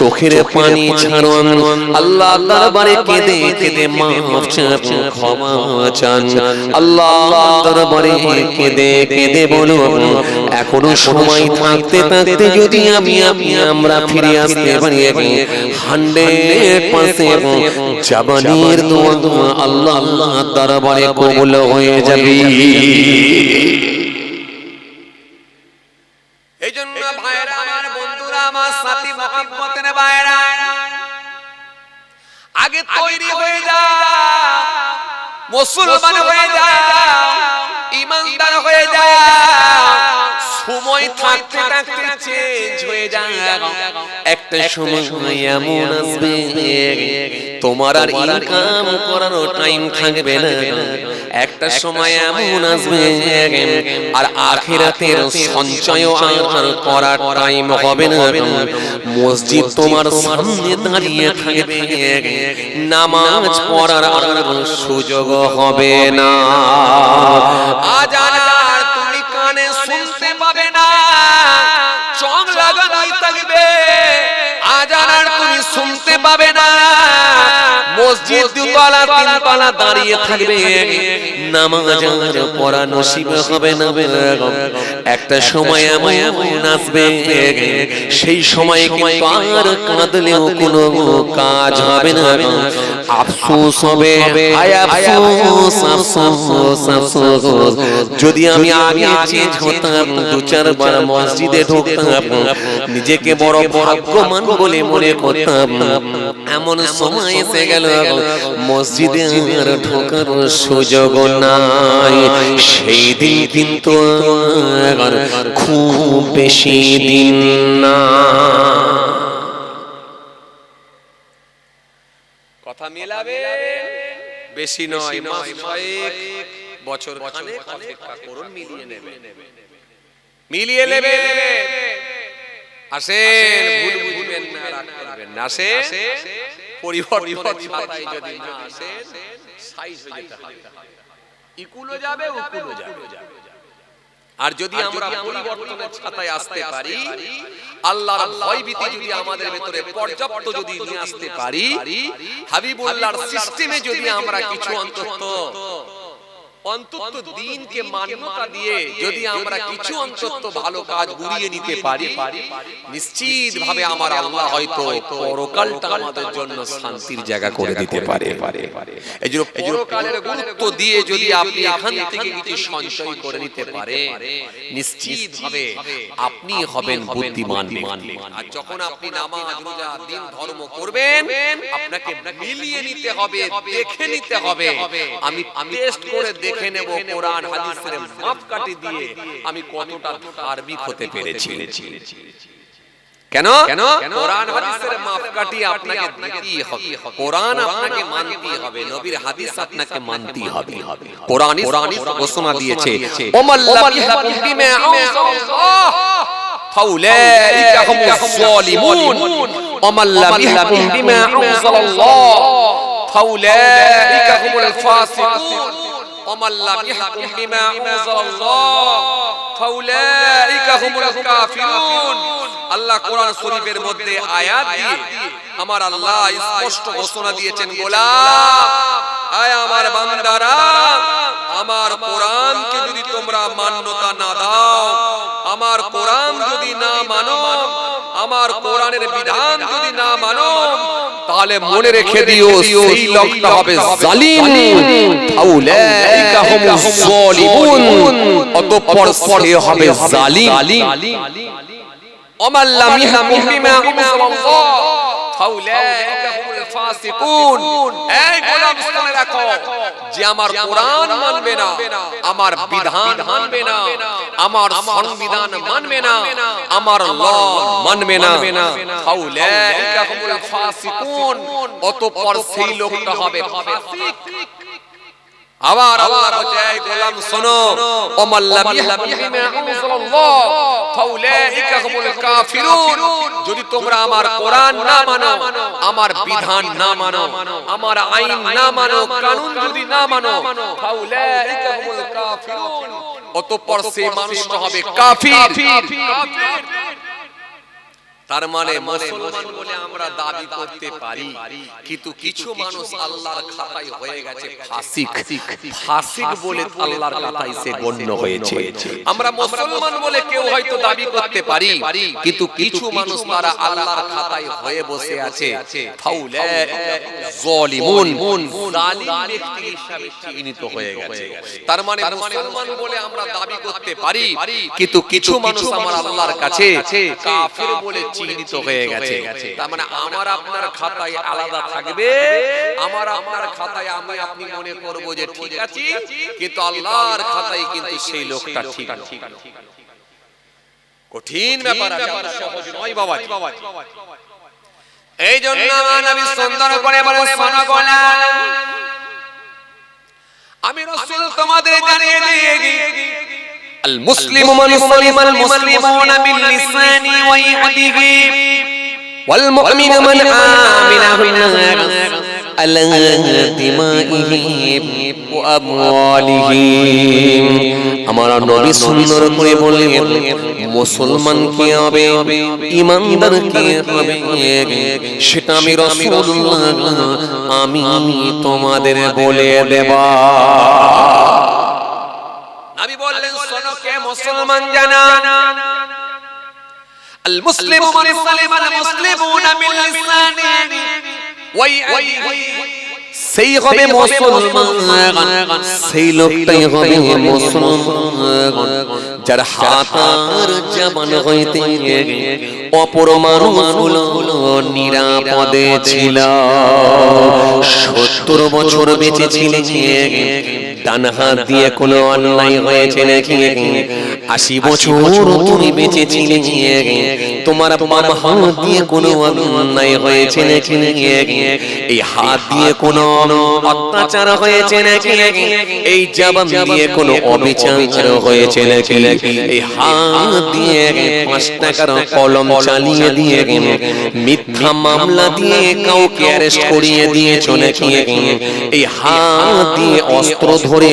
চোখের পানি ছাড়ুন, আল্লাহ দরবারে কেঁদে কেঁদে মাফ চান, ক্ষমা চান, আল্লাহ দরবারে কেঁদে কেঁদে বলুন, এখনো সময় থাকতে থাকতে যদি আমরা ফিরে আসতে পারি, 100% জাবানের দোয়া আল্লাহ দরবারে কবুল হয়ে যাবে। এইজন্য ভাইরা আমার, বন্ধুরা আমার, সাথী মহব্বতের ভাইরা, আগে তৈরি হয়ে যাও, মুসলমান হয়ে যাও, ঈমানদার হয়ে যাও। সময় থাকতে থাকতে চেঞ্জ হয়ে যায়। একটা সময় এমন আসবে তোমার আর ইনকাম করার টাইম থাকবে না। একটা সময় এমন আসবে আর আখিরাতের সঞ্চয় আর করার টাইম হবে না। মসজিদ তোমার সামনে দাঁড়িয়ে থাকবে, নামাজ পড়ার আর সুযোগ হবে না। আজান আর তুমি কানে শুনতে পাবে না, চোখ লাগানোই থাকবে। আজান আর তুমি শুনতে পাবে না, মসজিদ দুতলা তিনতলা দাঁড়িয়ে থাকবে, নামাজ আর পড়া নসিব হবে না। একটা সময় এমন আসবে, সেই সময় কিন্তু আর কাঁদলেও কোনো কাজ হবে না। আফসোস হবে, হায় আফসোস আফসোস আফসোস। যদি আমি আগে চেঞ্জ হতাম, 2-4 বার মসজিদে ঢুকতাম, নিজেকে বড় ভাগ্যবান বলে মনে করতাম, এমন সময় এসে গেল মসজিদে আর ঢোকার সুযোগ নাই। সেই দিন কিন্তু আর খুব বেশি দিন না। কথা মেলাবে, বেশি নয়, মাস 6 বছর খানেক অপেক্ষা করুন, মিলিয়ে নেবে। আসেন, ভুল বুঝবেন না, রাগ করবেন না। আসেন, পরিবর্তনের ছাতায় যদি না আসেন, সাইজ হয়ে যেতে হবে। ইকুলো যাবে, উকুলো যাবে। আর যদি আমরা পরিবর্তনের ছাতায় আসতে পারি, আল্লাহর ভয়ভীতি যদি আমাদের ভিতরে পর্যাপ্ত যদি নিয়ে আসতে পারি, হাবিবুল্লাহর সিস্টেমে যদি আমরা কিছু অন্তত দিনকে মান্যতা দিয়ে যদি আমরা কিছু অন্তত ভালো কাজ গুড়িয়ে নিতে পারি, নিশ্চিত ভাবে আমার আল্লাহ হয়তো পরকালটা আমাদের জন্য শান্তির জায়গা করে দিতে পারে। এইজন্য পরকালের গুরুত্ব দিয়ে যদি আপনি এখান থেকে কিছু সঞ্চয় করে নিতে পারেন, নিশ্চিত ভাবে আপনি হবেন বুদ্ধিমান। আর যখন আপনি নামাজ, রোজা, দিন ধর্ম করবেন, আপনাকে মিলিয়ে নিতে হবে, দেখে নিতে হবে। আমি টেস্ট করে দেখে নেব কোরআন হাদিসের মাপকাঠি দিয়ে আমি কতটা ধার্মিক হতে পেরেছি। কেন? কোরআন হাদিসের মাপকাঠি আপনাকে দিতেই হবে, কোরআন আপনাকে মানতেই হবে, নবীর হাদিস আপনাকে মানতেই হবে। কোরআন ঘোষণা দিয়েছে, ওমাল্লাম ইয়াহকুম বিমা আনজালাল্লাহ ফাউলাইকা হুমুজ যালিমুন, ওমাল্লাম ইয়াহকুম বিমা আনজালাল্লাহ ফাউলাইকা হুমুল ফাসিকুন, ওমাল্লাম ইয়াহকুম বিমা আনজালাল্লাহ ফাউলাইকা হুমুল কাফিরুন। আল্লাহ কোরআন শরীফের মধ্যে আয়াত দিয়ে আমার আল্লাহ স্পষ্ট ঘোষণা দিয়েছেন, গোলাম, আয় আমার বান্দারা, আমার কোরআনকে যদি তোমরা মান্যতা না দাও, আমার কোরআন যদি না মানো, আমার কোরআনের বিধান যদি না মানো, তাহলে মনে রেখে দিও সেই লোকটা হবে জালিম ফাউলাইকা হুমুজ যালিমুন অতঃপর সে হবে জালিম ওমান লাম ইয়াহকুম বিমা আনজালাল্লাহ ফাউলাইকা হুমুল ফাসিকুন এই গোলাম শুনে রাখো যে আমার কোরআন মানবে না আমার বিধান মানবে না আমার সংবিধান মানবে না আমার ল মানবে না ফাউলাইকা হুমুল ফাসিকুন অতঃপর সেই লোকটা হবে ফাসিক আবার আল্লাহ বলছে এই গোলাম শোনো ওমান লাম ইয়াহকুম বিমা আনজালাল্লাহ ফাউলাইকা হুমুল কাফিরুন যদি তোমরা আমার কোরআন না মানো আমার বিধান না মানো আমার আইন না মানো কানুন যদি না মানো ফাউলাইকা হুমুল কাফিরুন অতঃপর সেই মানুষটা হবে কাফির তার মানে মুসলমান বলে আমরা দাবি করতে পারি কিন্তু কিছু মানুষ আল্লাহর খাতায় হয়ে গেছে ফাসিক ফাসিক বলে আল্লাহর খাতায় সে গণ্য হয়েছে আমরা মুসলমান বলে কেউ হয়তো দাবি করতে পারি কিন্তু কিছু মানুষ তারা আল্লাহর খাতায় হয়ে বসে আছে ফাউলাইকা যালিমুন জালিম ব্যক্তি হিসেবে চিহ্নিত হয়ে গেছে তার মানে মুসলমান বলে আমরা দাবি করতে পারি কিন্তু কিছু মানুষ আমার আল্লাহর কাছে কাফির বলে চিহ্নিত হয়ে গেছে তার মানে আমার আপনার খাতায় আলাদা থাকবে আমার আপনার খাতায় আমি আপনি মনে করব যে ঠিক আছে কিন্তু আল্লাহর খাতায় কিন্তু সেই লোকটা ঠিক কঠিন ব্যাপার আছে সহজ নয় বাবা এই জন্য নবী সুন্দর করে বলেন শোনো গোলাম আমি রাসূল তোমাদের জানিয়ে দিয়েছি المسلم من سلم المسلمون من لسانه ويده والمؤمن من آمن على دمائهم وأموالهم আমার নবী সুন্দর করে বললেন মুসলমান কি হবে ঈমানদার কি হবে সেটা আমি রাসূলুল্লাহ আমি তোমাদের বলে দেব নবী বললেন শোনো কে মুসলমান জানা আল মুসলিমু মান সালিমা আল মুসলিমুনা মিন লিসানিহি ওয়া ইয়াদিহি সেই হবে মুসলমান সেই লোকটাই হবে মুসলমান যার হাত আর জবান হইতে অপর মানুষগুলো নিরাপদে ছিল 70 বছর বেঁচে ছিলেন ডান হাত দিয়ে কোনো অন্যায় হয়েছে নাকি 80 বছর তুমি বেঁচে ছিলে তোমার বাম হাত দিয়ে কোনো অন্যায় হয়েছে নাকি এই হাত দিয়ে কোনো অত্যাচার হয়েছে নাকি এই জবান দিয়ে কোনো অবিচার হয়েছে নাকি এই হাত দিয়ে 5 টাকার কলম চালিয়ে দিয়ে মিথ্যা মামলা দিয়ে কাউকে অ্যারেস্ট করিয়ে দিয়েছো নাকি এই হাত দিয়ে অস্ত্র ধরে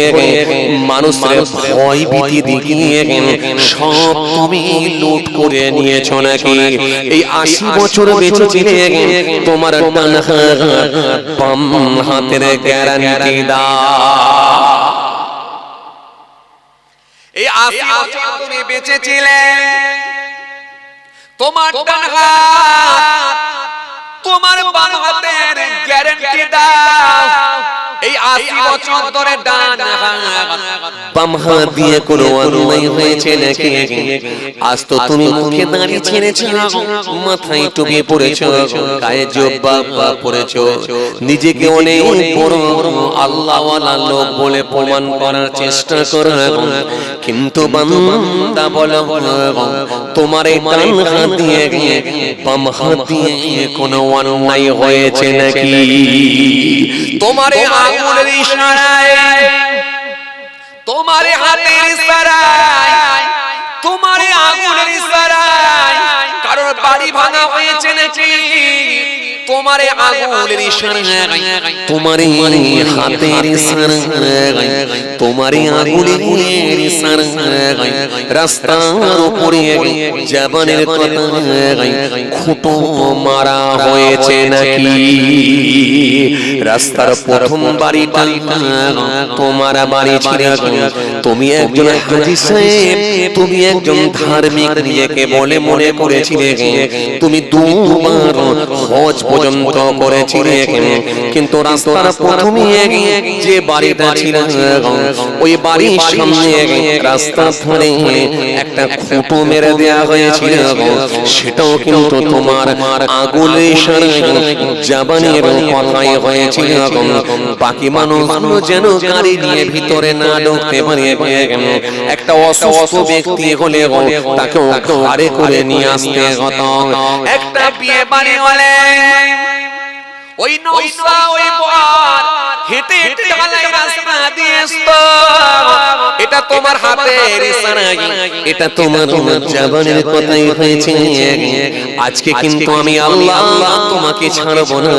মানুষের ভয় ভীতি দেখিয়ে সব তুমি লুট করে নিয়েছো নাকি এই 80 বছর বেঁচে ছিলে তোমার ডান হাত বাম হাতের গ্যারান্টি দাও এই 80 বছর তুমি বেঁচে ছিলে তোমার ডান হাত তোমার বাম হাতের গ্যারান্টি দাও এই 80 বছর ধরে ডান বাম হাত দিয়ে কোনো অন্যায় হয়েছে নাকি আজ তো তুমি মুখে দাড়ি ছেড়েছো মাথায় টুপি পরেছো গায়ে জুব্বা পরেছো নিজেকে অনেক বড় আল্লাহওয়ালা লোক বলে প্রমাণ করার চেষ্টা করো কিন্তু বান্দা বলো তোমার এই ডান হাত দিয়ে বাম হাত দিয়ে কোনো অন্যায় হয়েছে নাকি তোমার আঙ্গুলের ইশারায় তোমার হাতের ইশারায় তোমার আঙ্গুলের ইশারায় কারোর বাড়ি ভাঙা হয়েছে নাকি তোমার আঙ্গুলের ইশারায় তোমার হাতের ইশারায় তোমার আঙ্গুলের ইশারায় রাস্তার উপরে জবানের কথায় খুঁটো মারা হয়েছে নাকি রাস্তার প্রথম বাড়িটা তোমার বাড়ি ছিল তুমি একজন হাজী সাহেব তুমি একজন ধার্মিক নিজেকে বলে মনে করেছিলে তুমি দুবার হজ পর্যন্ত করেছি কিন্তু রাস্তার প্রথমে যে বাড়িটা ছিল ওই বাড়ির সামনে রাস্তা ধরে একটা খুঁটো মেরে দেওয়া হয়েছিল সেটাও কিন্তু তোমার আগুলে জাবানের কথাই হয়েছিল বাকি মানুষগুলো যেন গাড়ি নিয়ে ভিতরে না ঢুকতে পারে একটা অসুস্থ ব্যক্তি হলে তাকেও ঘাড়ে করে নিয়ে আসতে হতো একটা বিয়ে বাড়ি হলে ওই নৌসা ওই বর হেঁটে হেঁটে ঢালাই রাস্তা দিয়ে আসতো এটা তোমার হাতের ইশারায় এটা তোমার জবানের কথাই হয়েছে আজকে কিন্তু আমি আল্লাহ তোমাকে ছাড়ব না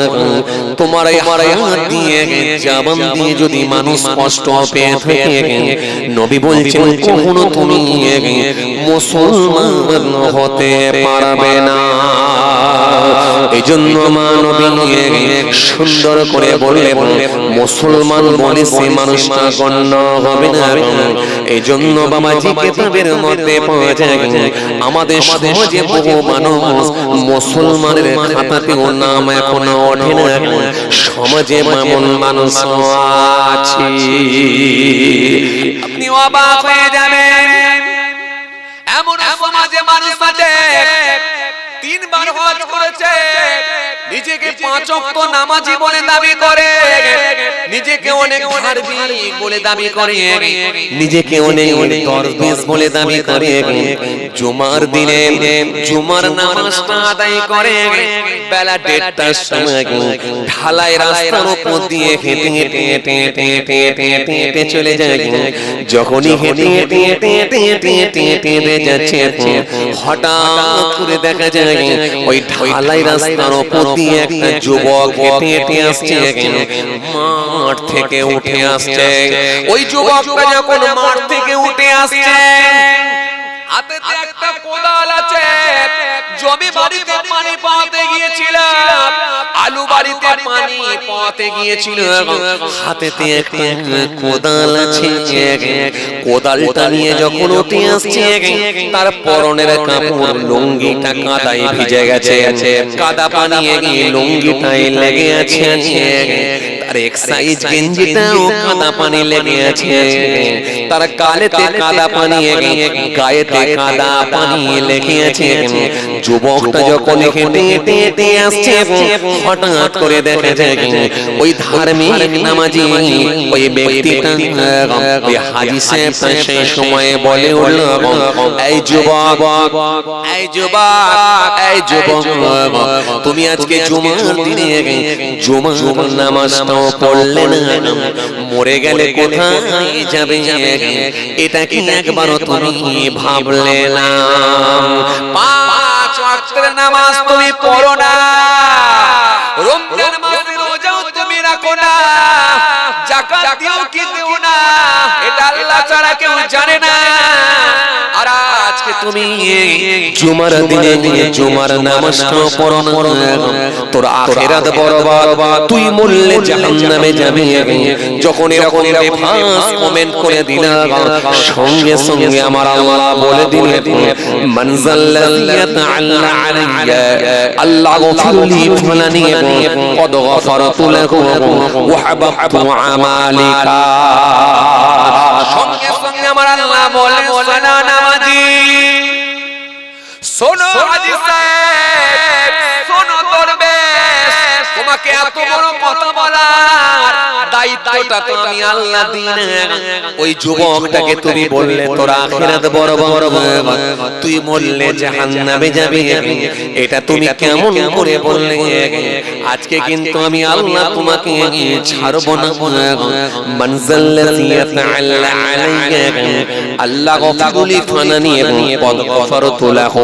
তোমার এই হাত দিয়ে জবান দিয়ে যদি মানুষ কষ্ট পেয়ে থাকে নবী বলছেন কখনো তুমি মুসলমান হতে পারবে না এজন্য মানবী সুন্দর করে বললেন মুসলমান বলে সে মানুষটা গণ্য হবে না এজন্য বাবাজি কিতাবের মধ্যে পাওয়া যায় আমাদের সমাজে বহু মানুষ মুসলমানের খাতাতেও নাম এখনো ওঠে না সমাজে এমন মানুষ আছে আপনি অবাক হয়ে যাবেন এমন সমাজে মানুষ আছে তিনবার হজ করেছে নিজেকে পাঁচ ওয়াক্ত নামাজি বলে দাবি করে নিজেকে অনেক ধার্মিক বলে দাবি করে নিজেকে অনেক দরবেশ বলে দাবি করে জুমার দিনে জুমার নামাজটা আদায় করে বেলা 1:30টার সময় ঢালাই রাস্তার উপর দিয়ে হেঁটে হেঁটে হেঁটে হেঁটে হেঁটে হেঁটে হেঁটে হেঁটে চলে যায় যখনই হেঁটে হেঁটে হেঁটে হেঁটে হেঁটে হেঁটে হেঁটে হেঁটে যাচ্ছে হঠাৎ করে দেখা যায় ওই ঢালাই রাস্তার উপর দিয়ে একটা যুবক হেঁটে হেঁটে আসছে মাঠ থেকে উঠে আসছে ওই যুবকটা যখন মাঠ থেকে উঠে আসছে হাতে একটা কোদাল আছে জমি বাড়িতে পানি পাওয়াতে গিয়েছিল আলু বাড়িতে পানি পাওয়াতে গিয়েছিল হাতেতে একটা কোদাল আছে কোদালটা নিয়ে যখন উঠে আসছে তার পরনের কাপড় লুঙ্গিটা কাদায় ভিজে গেছে কাদা পানি লুঙ্গিটাই লেগে আছে তার এক সাইজ গেঞ্জিটাও কাদা পানি লেগে আছে তার গালেতে কাদা পানি গায়েতে কাদা পানি লেগে আছে যুবকটা যখন হেঁটে হেঁটে হেঁটে আসছে হঠাৎ করে দেখা যায় ওই ধার্মিক নামাজি ওই ব্যক্তিটা ওই হাজী সাহেব সেই সময়ে বলে উঠল এই যুবক এই যুবক এই যুবক তুমি আজকে জুমার দিনে জুমার নামাজটাও পড়লে না মরে গেলে কোথায় যাবে এটা কি একবারও তুমি ভাবলে না 5 ওয়াক্তের নামাজ তুমি পড়ো না রমজান মাসে রোজাও তুমি রাখো না যাকাত দিও কি দিও না এটা আল্লাহ ছাড়া কেউ জানে না আর আজকে তুমি জুমার দিনে জুমার নামাজটা পড়ো না তোর আখিরাত বরবাদ তুই মরলে জাহান্নামে যাবি যখন এরকম বেফাস কমেন্ট করে দিলাম সঙ্গে সঙ্গে আমার আল্লাহ বলে দিলেন মানজাল্লাযী ইয়াতাআল্লা আলাইয়া আল্লাহ গফিরলি ফুলানি কদ গফারতু লাহু ওয়া হাবাবতু আমালিকা সঙ্গে সঙ্গে আমার আল্লাহ বলে সোনা নামাজি শোনো হাজী সাহেব শোনো দরবেশ তোমাকে এত বড় কথা বলার দায়িত্বটা তো আমি আল্লাহ দিলেন ওই যুবকটাকে তুমি বললে তোর আখিরাত বড় তুই মরলে জাহান্নামে যাবি এটা তুমি কেমন করে বললে আজকে কিন্তু আমি আল্লাহ তোমাকে ছাড়ব না মানজাল্লাযী ইয়াতাআল্লা আলাইয়া আল্লাহ গফিরলি ফানানি কদ গফারতু লাহু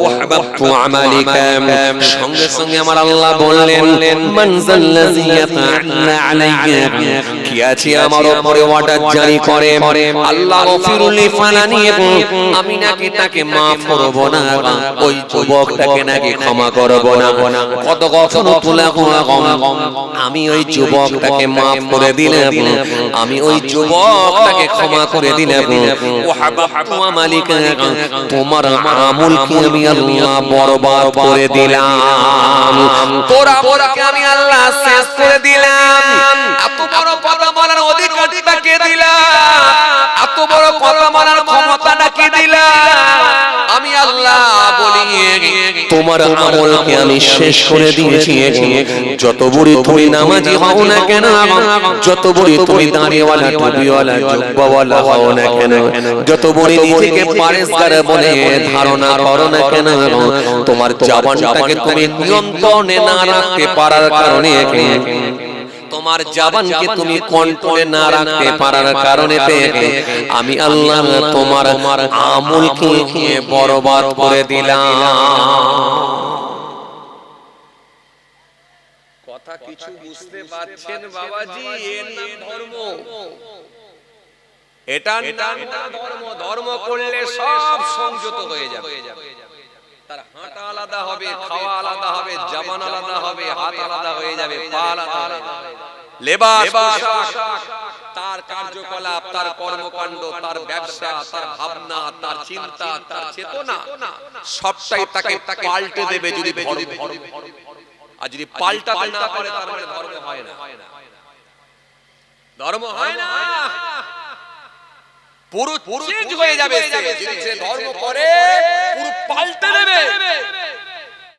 ওয়া হাবাবতু আমালিকা সঙ্গে সঙ্গে আমার আল্লাহ বললেন মানজাল্লাযী ইয়াতাআল্লা আলাইয়া আছি আমার উপরে অর্ডার জারি করে আল্লাহ গফিরুলি ফালানি, আমি নাকি তাকে মাফ করব না, ওই যুবকটাকে নাকি ক্ষমা করব না। কত গফরতু লাহু, আমি ওই যুবকটাকে মাফ করে দিলাম, আমি ওই যুবকটাকে ক্ষমা করে দিলাম। ওয়াহাবাতু আমালিকা, তোমার আমলকে আমি আল্লাহ বরবাদ করে দিলাম, তোর আমলকে আমি আল্লাহ শেষ করে দিলাম। এত বড় কথা বলার অধিকারটা কে দিলাম? এত বড় কথা বলার ক্ষমতাটা কে দিলাম? আমি আল্লাহ বলি তোমার আমলকে আমি শেষ করে দিয়েছি। যত বড় তুমি নামাজি হও না কেন, যত বড় তুমি দাঁড়িয়েওয়ালা টুপিওয়ালা জুব্বাওয়ালা হও না কেন, যত বড় নিজেকে পরেশগার বলে ধারণা করো না কেন, তোমার জবানটাকে তুমি নিয়ন্ত্রণে না রাখতে পারার কারণে, তোমার জবানকে তুমি কন্ট্রোলে না রাখতে পারার কারণে আমি আল্লাহ তোমার আমলকে বরবাদ করে দিলাম। কথা কিছু বুঝতে পারছেন বাবাজি? এর নাম ধর্ম, এটার নাম ধর্ম। ধর্ম করলে সব সংযত হয়ে যাবে। তার হাঁটা আলাদা হবে, খাওয়া আলাদা হবে, জবান আলাদা হবে, হাত আলাদা হয়ে যাবে, পা আলাদা হবে, লেবাস তার কার্যকলাপ, তার কর্মকাণ্ড, তার ব্যবসা, তার ভাবনা, তার চিন্তা, তার চেতনা সবটাই তাকে পাল্টে দেবে যদি ধর্ম। আর যদি পাল্টাতে না পারে তার মানে ধর্ম হয় না। ধর্ম হয় না, পুরো চেঞ্জ হয়ে যাবে। যদি সে ধর্ম করে পুরো পাল্টে দেবে।